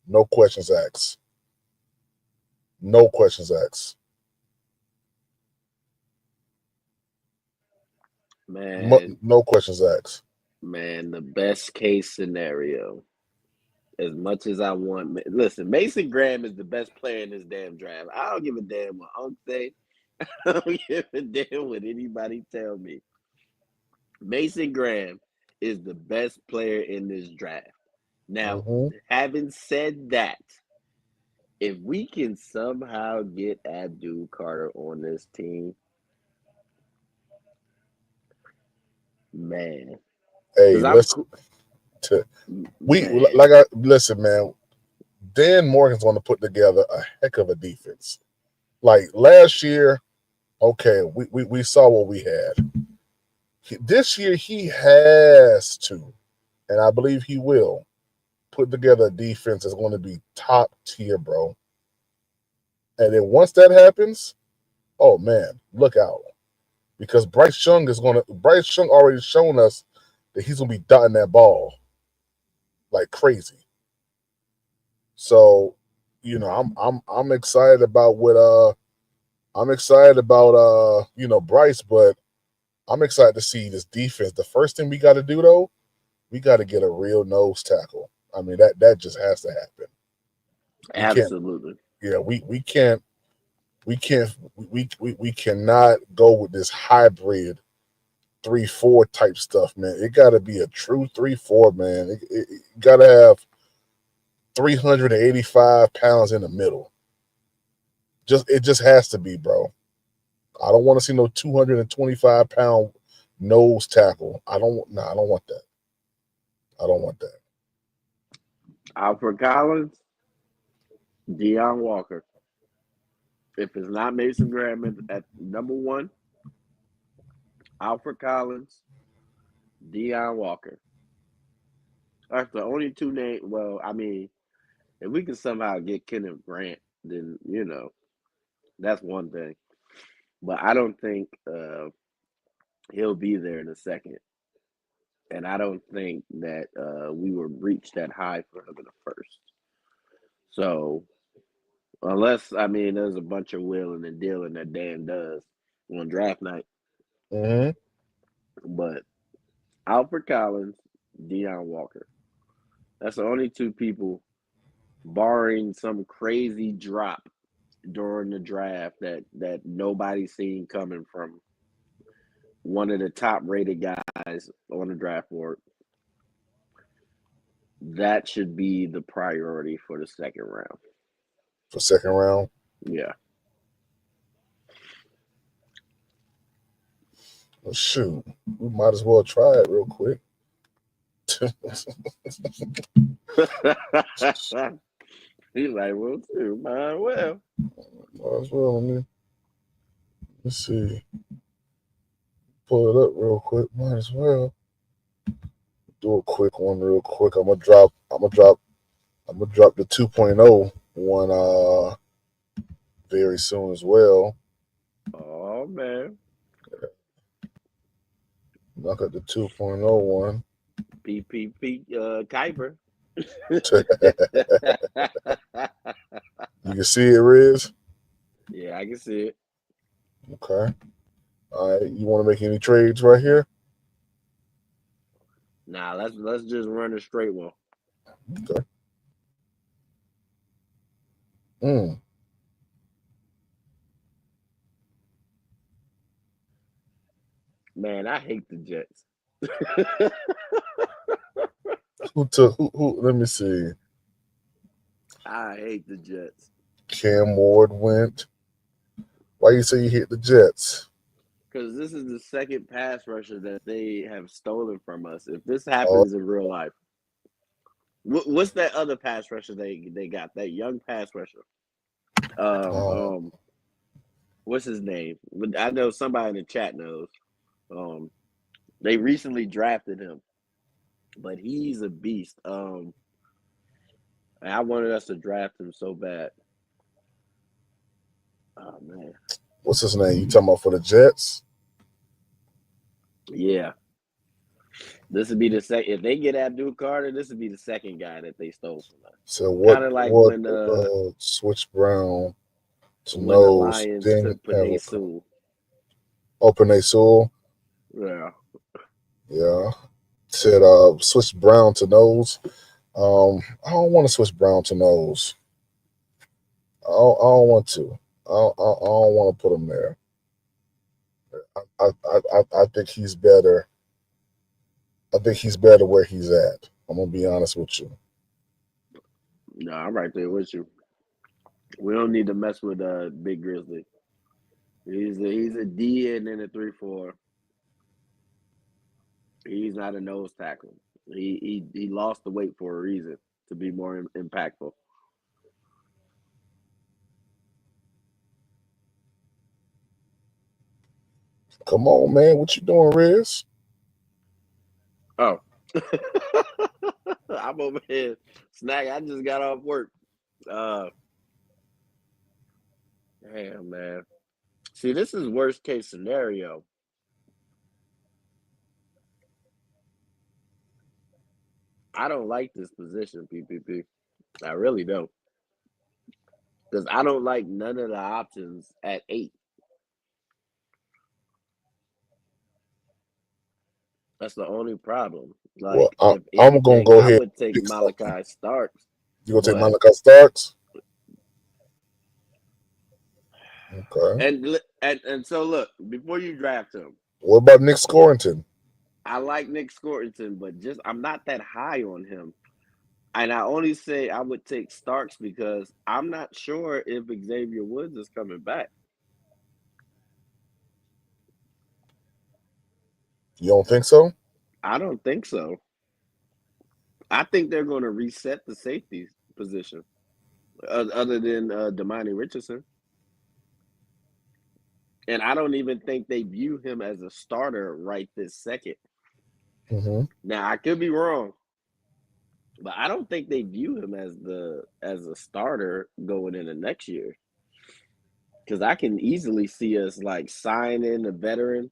Speaker 5: No questions asked. No questions asked.
Speaker 10: Man,
Speaker 5: no questions asked.
Speaker 10: Man, the best case scenario, as much as I want, listen, Mason Graham is the best player in this damn draft. I don't give a damn what Unc say. I don't give a damn what anybody tell me. Mason Graham is the best player in this draft. Now, having said that, if we can somehow get Abdul Carter on this team, man.
Speaker 5: Hey, listen. Listen, man. Dan Morgan's going to put together a heck of a defense. Like last year, okay, we saw what we had. This year, he has to, and I believe he will, put together a defense that's going to be top tier, bro. And then once that happens, oh man, look out. Because Bryce Young already shown us that he's gonna be dotting that ball like crazy. So, I'm excited about Bryce, but I'm excited to see this defense. The first thing we got to do though, we got to get a real nose tackle. I mean, that just has to happen.
Speaker 10: Absolutely.
Speaker 5: We cannot go with this hybrid 3-4 type stuff, man. It got to be a true 3-4, man. It got to have 385 pounds in the middle. It just has to be, bro. I don't want to see no 225-pound nose tackle. I don't want that. I don't want that.
Speaker 10: Alfred Collins, Deion Walker. If it's not Mason Graham at number 1, Alfred Collins, Deion Walker. That's the only 2 names. Well, I mean, if we can somehow get Kenneth Grant, then, that's one thing. But I don't think he'll be there in a second. And I don't think that we will reach that high for him in the first. So, unless, there's a bunch of wheeling and dealing that Dan does on draft night.
Speaker 5: Mm-hmm.
Speaker 10: But Alfred Collins, Deion Walker. That's the only 2 people, barring some crazy drop during the draft that nobody's seen coming from one of the top rated guys on the draft board. that should be the priority for the second round.
Speaker 5: For second round?
Speaker 10: Yeah.
Speaker 5: Well, shoot, we might as well try it real quick.
Speaker 10: He's like, well, too, might well.
Speaker 5: Might as well. Let's see. Pull it up real quick. Might as well. Do a quick one real quick. I'm gonna drop the 2.0 one very soon as well.
Speaker 10: Oh man.
Speaker 5: Knock at the 2.0 one.
Speaker 10: PPP Kuiper.
Speaker 5: You can see it, Riz?
Speaker 10: Yeah, I can see it.
Speaker 5: Okay. All right. You want to make any trades right here?
Speaker 10: Nah, let's just run a straight one.
Speaker 5: Okay.
Speaker 10: Man, I hate the Jets.
Speaker 5: Who? Let me see.
Speaker 10: I hate the Jets.
Speaker 5: Cam Ward went. Why you say you hate the Jets?
Speaker 10: Because this is the second pass rusher that they have stolen from us. If this happens in real life, what's that other pass rusher they got? That young pass rusher. What's his name? I know somebody in the chat knows. They recently drafted him, but he's a beast. I wanted us to draft him so bad. Oh man,
Speaker 5: what's his name? You talking about for the Jets?
Speaker 10: Yeah, this would be the second. If they get Abdul Carter, this would be the second guy that they stole from us.
Speaker 5: So what?
Speaker 10: Kind of like
Speaker 5: when
Speaker 10: Switch
Speaker 5: Brown to
Speaker 10: when
Speaker 5: nose,
Speaker 10: the Lions took Penei Sewell.
Speaker 5: Oh, Penei Sewell.
Speaker 10: Yeah.
Speaker 5: Said switch Brown to nose. I don't want to switch Brown to nose. I don't want to. I don't want to put him there. I think he's better. I think he's better where he's at. I'm gonna be honest with you.
Speaker 10: No, I'm right there with you. We don't need to mess with Big Grizzly. He's a D and then a 3-4. He's not a nose tackle. He lost the weight for a reason, to be more impactful.
Speaker 5: Come on, man. What you doing, Riz?
Speaker 10: Oh. I'm over here. Snack, I just got off work. Damn, man. See, this is worst case scenario. I don't like this position, PPP. I really don't. Because I don't like none of the options at 8. That's the only problem. Like,
Speaker 5: well,
Speaker 10: if
Speaker 5: I'm gonna go ahead.
Speaker 10: I would take Malachi Starks.
Speaker 5: You gonna take Malachi Starks?
Speaker 10: Okay. And so look, before you draft him,
Speaker 5: what about Nick Scorington?
Speaker 10: I like Nick Scorington, but I'm not that high on him. And I only say I would take Starks because I'm not sure if Xavier Woods is coming back.
Speaker 5: You don't think so?
Speaker 10: I don't think so. I think they're going to reset the safety position, other than Damani Richardson. And I don't even think they view him as a starter right this second.
Speaker 5: Mm-hmm.
Speaker 10: Now, I could be wrong, but I don't think they view him as a starter going into next year. Because I can easily see us like signing a veteran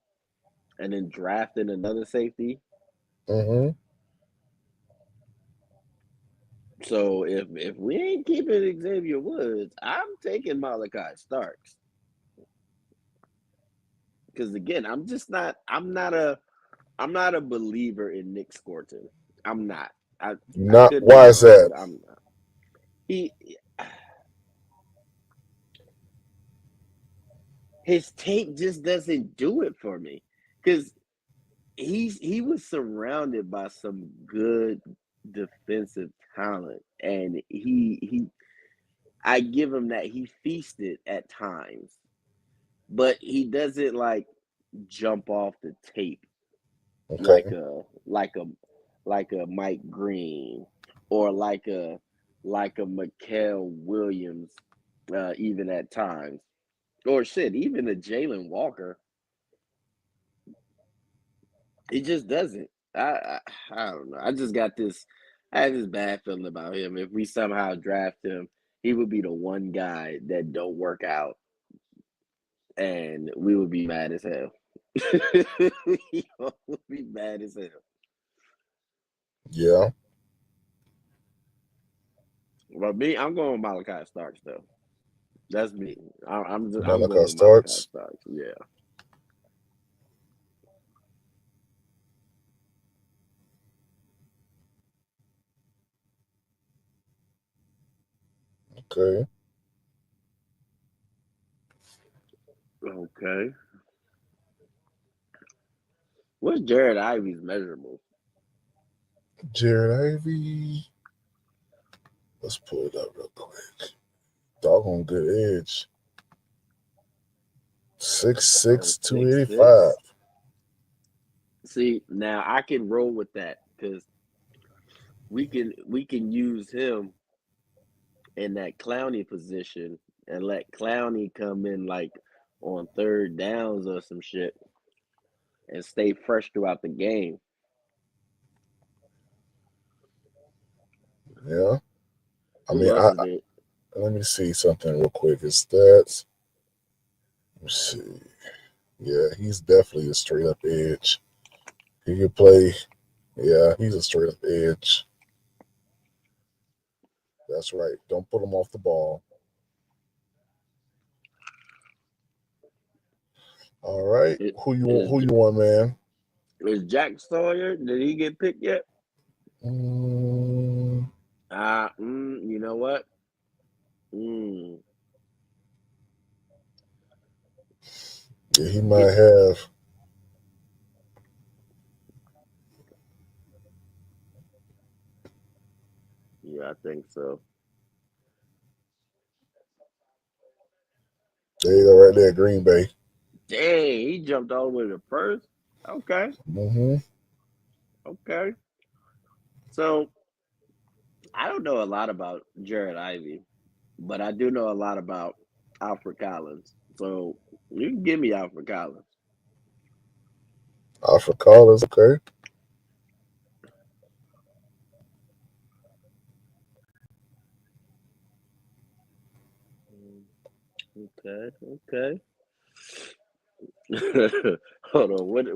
Speaker 10: and then drafting another safety.
Speaker 5: Mm-hmm.
Speaker 10: So if we ain't keeping Xavier Woods, I'm taking Malachi Starks. Because again, I'm not a believer in Nick Scorington. I'm not.
Speaker 5: Why is that?
Speaker 10: I'm not. His tape just doesn't do it for me. Because he was surrounded by some good defensive talent, and I give him that he feasted at times, but he doesn't like jump off the tape like a Mike Green or like a Mikael Williams, even at times, or shit, even a Jalen Walker. He just doesn't. I don't know. I have this bad feeling about him. If we somehow draft him, he would be the one guy that don't work out, and we would be mad as hell. We would be mad as hell.
Speaker 5: Yeah.
Speaker 10: But me, I'm going with Malachi Starks though. That's me. I'm going
Speaker 5: Malachi
Speaker 10: with Malachi
Speaker 5: Starks.
Speaker 10: Starks. Yeah.
Speaker 5: Okay.
Speaker 10: Okay. What's Jared Ivy's measurable?
Speaker 5: Jared Ivey. Let's pull it up real quick. Doggone good edge. 6'6", 285.
Speaker 10: See, now I can roll with that because we can use him in that Clowney position and let Clowney come in like on third downs or some shit and stay fresh throughout the game.
Speaker 5: Yeah. Let me see something real quick. His stats. Let's see. Yeah, he's definitely a straight up edge. He can play. Yeah, he's a straight up edge. That's right. Don't put him off the ball. All right. Who you want, man?
Speaker 10: Is Jack Sawyer? Did he get picked yet? You know what?
Speaker 5: Yeah, he might have.
Speaker 10: Yeah, I think so.
Speaker 5: There you go, right there, Green Bay.
Speaker 10: Dang, he jumped all the way to first. Okay. Okay. So I don't know a lot about Jared Ivey, but I do know a lot about Alfred Collins. So you can give me Alfred Collins.
Speaker 5: Alfred Collins, okay.
Speaker 10: Okay. Hold on. What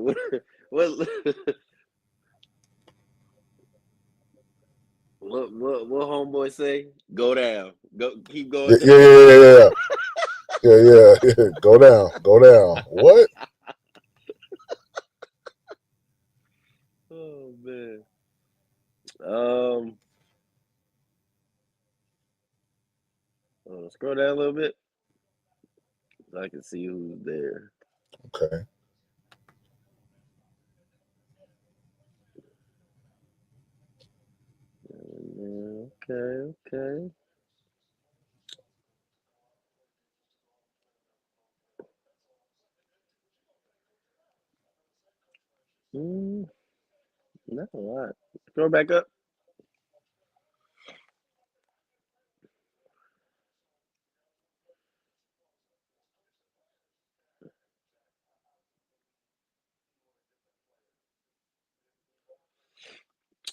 Speaker 10: homeboy say? Go down. Keep going
Speaker 5: down. Yeah. Go down. What?
Speaker 10: Oh man. Scroll down a little bit so I can see who's there.
Speaker 5: Okay.
Speaker 10: Okay. Not a lot. Scroll back up.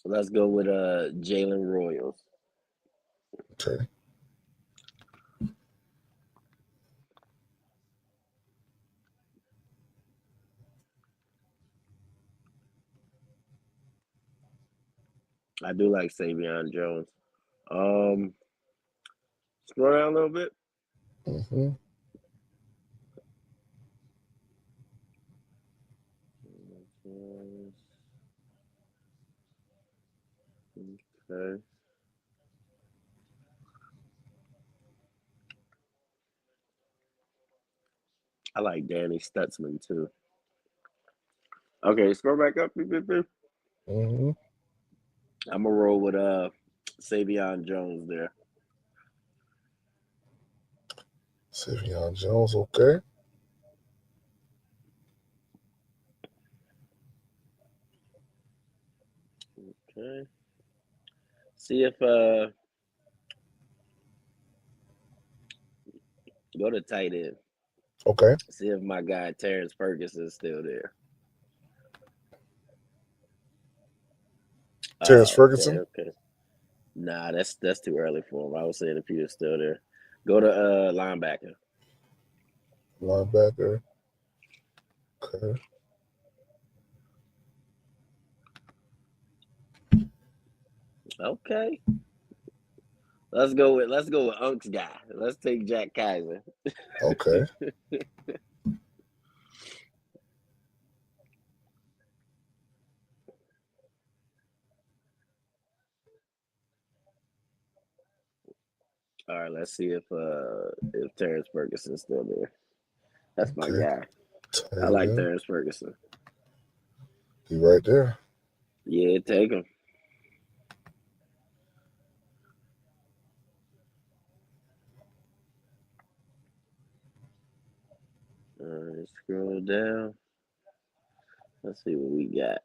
Speaker 10: Let's go with Jalen Royals.
Speaker 5: Okay.
Speaker 10: I do like Savion Jones. Scroll down a little bit. Okay. I like Danny Stutzman too. Okay, scroll back up. I'm gonna roll with Savion Jones there.
Speaker 5: Savion Jones, okay.
Speaker 10: Okay. See if go to tight end.
Speaker 5: Okay.
Speaker 10: See if my guy Terrence Ferguson is still there.
Speaker 5: Terrence Ferguson?
Speaker 10: Okay. Nah, that's too early for him. I was saying if he was still there. Go to linebacker.
Speaker 5: Linebacker. Okay.
Speaker 10: Okay. Let's go with Unk's guy. Let's take Jack Kaiser.
Speaker 5: Okay.
Speaker 10: All right, let's see if Terrence Ferguson's still there. That's my guy. I like Terrence Ferguson.
Speaker 5: He right there.
Speaker 10: Yeah, take him. Scroll down. Let's see what we got.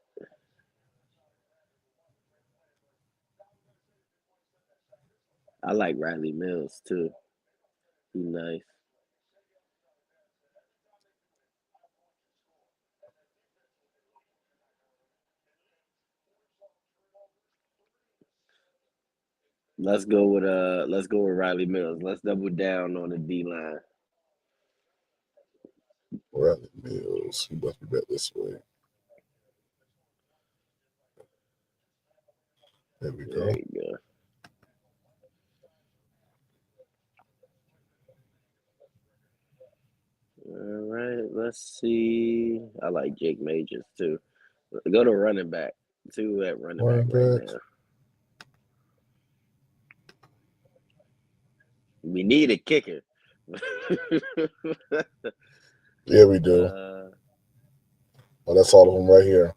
Speaker 10: I like Riley Mills too. He nice. Let's go with Riley Mills. Let's double down on the D line.
Speaker 5: Riley Mills. He must be back this way. There we go.
Speaker 10: There you go. All right, let's see. I like Jake Majors too. Go to running back. Two at running back right now. We need a kicker.
Speaker 5: Yeah, we do. Oh, that's all of them right here.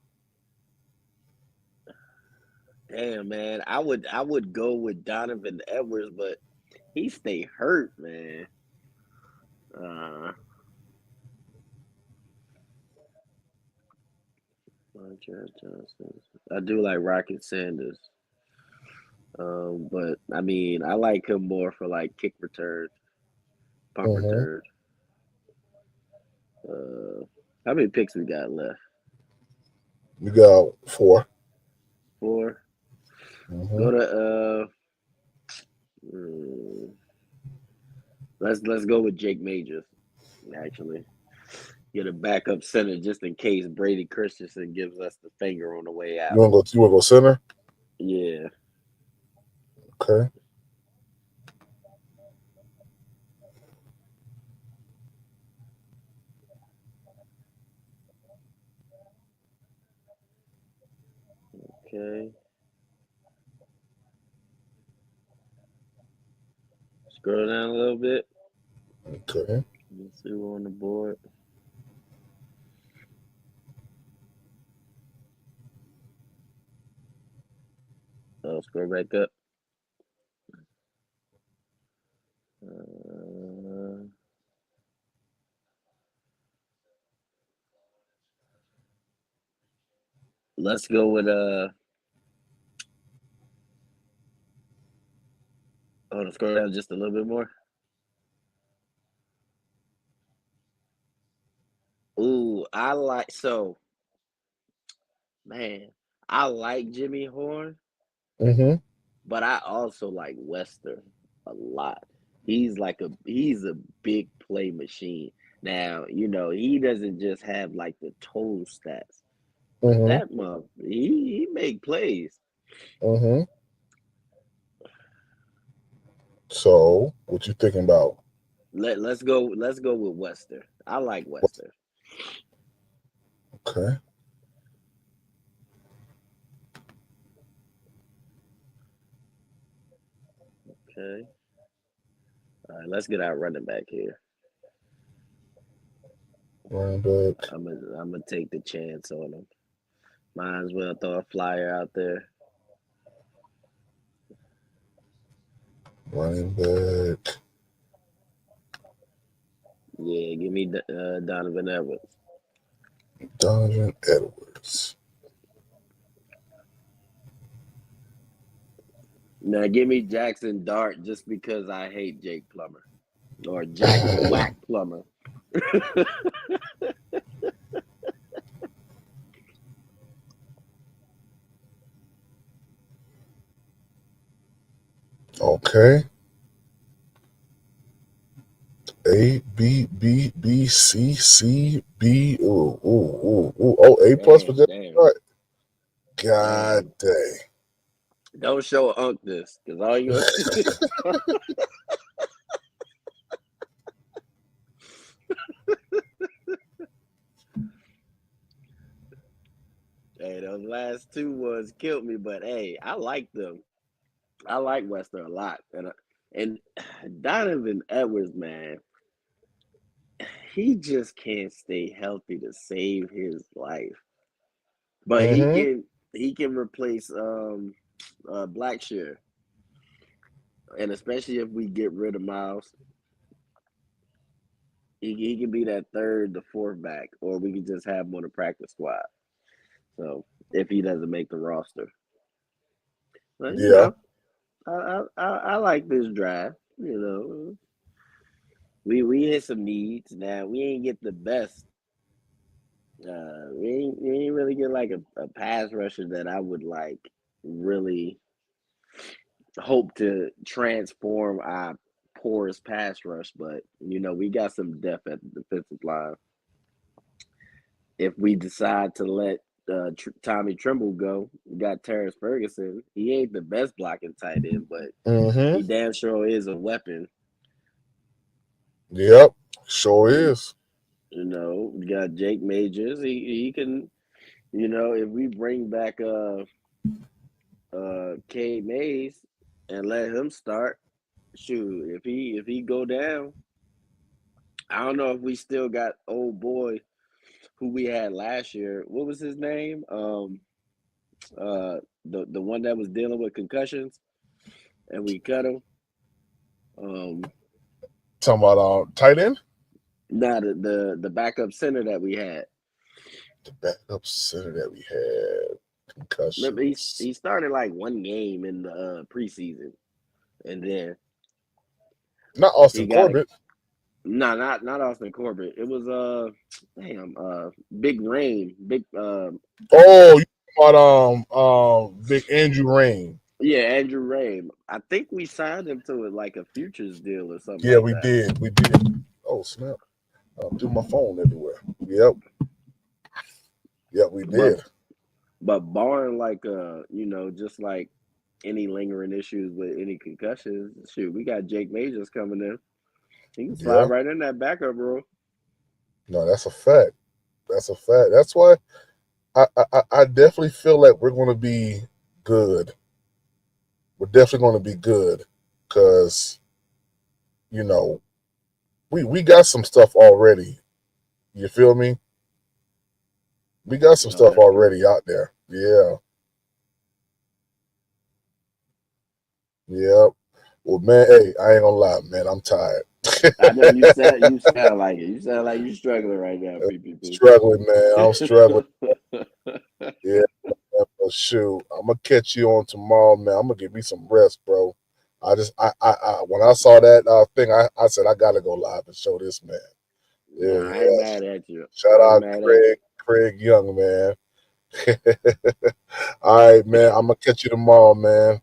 Speaker 10: Damn, man. I would go with Donovan Edwards, but he stay hurt, man. I do like Rocket Sanders. But I mean, I like him more for like kick return, punt return. How many picks we got left?
Speaker 5: We got 4.
Speaker 10: 4.
Speaker 5: Mm-hmm.
Speaker 10: Go to let's go with Jake Majors. Actually, get a backup center just in case Brady Christensen gives us the finger on the way out.
Speaker 5: You wanna go center?
Speaker 10: Yeah.
Speaker 5: Okay.
Speaker 10: Okay. Scroll down a little bit.
Speaker 5: Okay.
Speaker 10: Let's see who on the board. Scroll back up. Let's go with scroll down just a little bit more. Ooh, I like Jimmy Horn.
Speaker 5: Mm-hmm.
Speaker 10: But I also like Wester a lot. He's a big play machine. Now, he doesn't just have like the total stats. But that month, he make plays.
Speaker 5: Mm-hmm. So, what you thinking about?
Speaker 10: Let's go with Wester. I like Wester.
Speaker 5: Okay.
Speaker 10: Okay. All right, let's get our running back here.
Speaker 5: Running back.
Speaker 10: I'm gonna take the chance on him. Might as well throw a flyer out there.
Speaker 5: Running back.
Speaker 10: Yeah, give me Donovan Edwards.
Speaker 5: Donovan Edwards.
Speaker 10: Now give me Jackson Dart just because I hate Jake Plummer. Or Jack Whack Plummer.
Speaker 5: Okay. A, B, B, B, C, C, B. Ooh. Oh, A plus for Jackson Dart. God dang.
Speaker 10: Don't show Unc this, because all you Hey, those last two ones killed me, but hey, I like them. I like Wester a lot. And Donovan Edwards, man, he just can't stay healthy to save his life. But he can replace Blackshear. And especially if we get rid of Miles, he can be that third to fourth back, or we can just have him on the practice squad. So if he doesn't make the roster. But you know, I like this draft. You know. We hit some needs. Now we ain't get the best. We ain't really get like a pass rusher that I would like really hope to transform our porous pass rush, but you know, we got some depth at the defensive line. If we decide to let Tommy Tremble go, we got Terrence Ferguson. He ain't the best blocking tight end, but he damn sure is a weapon.
Speaker 5: Yep, sure is.
Speaker 10: You know, we got Jake Majors. He can, you know, if we bring back Cade Mays and let him start, shoot, if he go down, I don't know if we still got old boy who we had last year. What was his name? The one that was dealing with concussions, and we cut him.
Speaker 5: Talking about tight end?
Speaker 10: Nah, the backup center that we had.
Speaker 5: The backup center that we had. Concussions.
Speaker 10: Remember, he started like one game in the preseason, and then
Speaker 5: not Austin Corbett.
Speaker 10: No, not Austin Corbett. It was Big Rain.
Speaker 5: Oh, you talking about Big Andrew Rain.
Speaker 10: Yeah, Andrew Rain. I think we signed him to like a futures deal or something.
Speaker 5: Yeah,
Speaker 10: like
Speaker 5: we
Speaker 10: that.
Speaker 5: did. Oh snap! I'll do my phone everywhere. Yep, we did.
Speaker 10: But barring like you know, just like any lingering issues with any concussions, shoot, we got Jake Majors coming in. He can slide right in that backup role.
Speaker 5: No, that's a fact. That's a fact. That's why I definitely feel like we're going to be good. We're definitely going to be good because, you know, we got some stuff already. You feel me? We got some stuff already out there. Yeah. Yep. Well, man, hey, I ain't gonna lie, man. I'm tired.
Speaker 10: I know you sound like it. You sound like you're struggling right now, PPP.
Speaker 5: Struggling, man. I'm struggling. Yeah, man, but shoot, I'm gonna catch you on tomorrow, man. I'm gonna give me some rest, bro. I when I saw that thing, I said I gotta go live and show this man.
Speaker 10: Yeah, I ain't mad at you.
Speaker 5: Shout out Craig Young, man. All right, man. I'm gonna catch you tomorrow, man.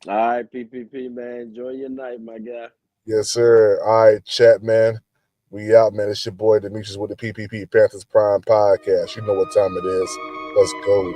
Speaker 10: All right, PPP, man. Enjoy your night, my guy.
Speaker 5: Yes, sir. All right, chat, man. We out, man. It's your boy Demetrius with the PPP Panthers Prime Podcast. You know what time it is. Let's go.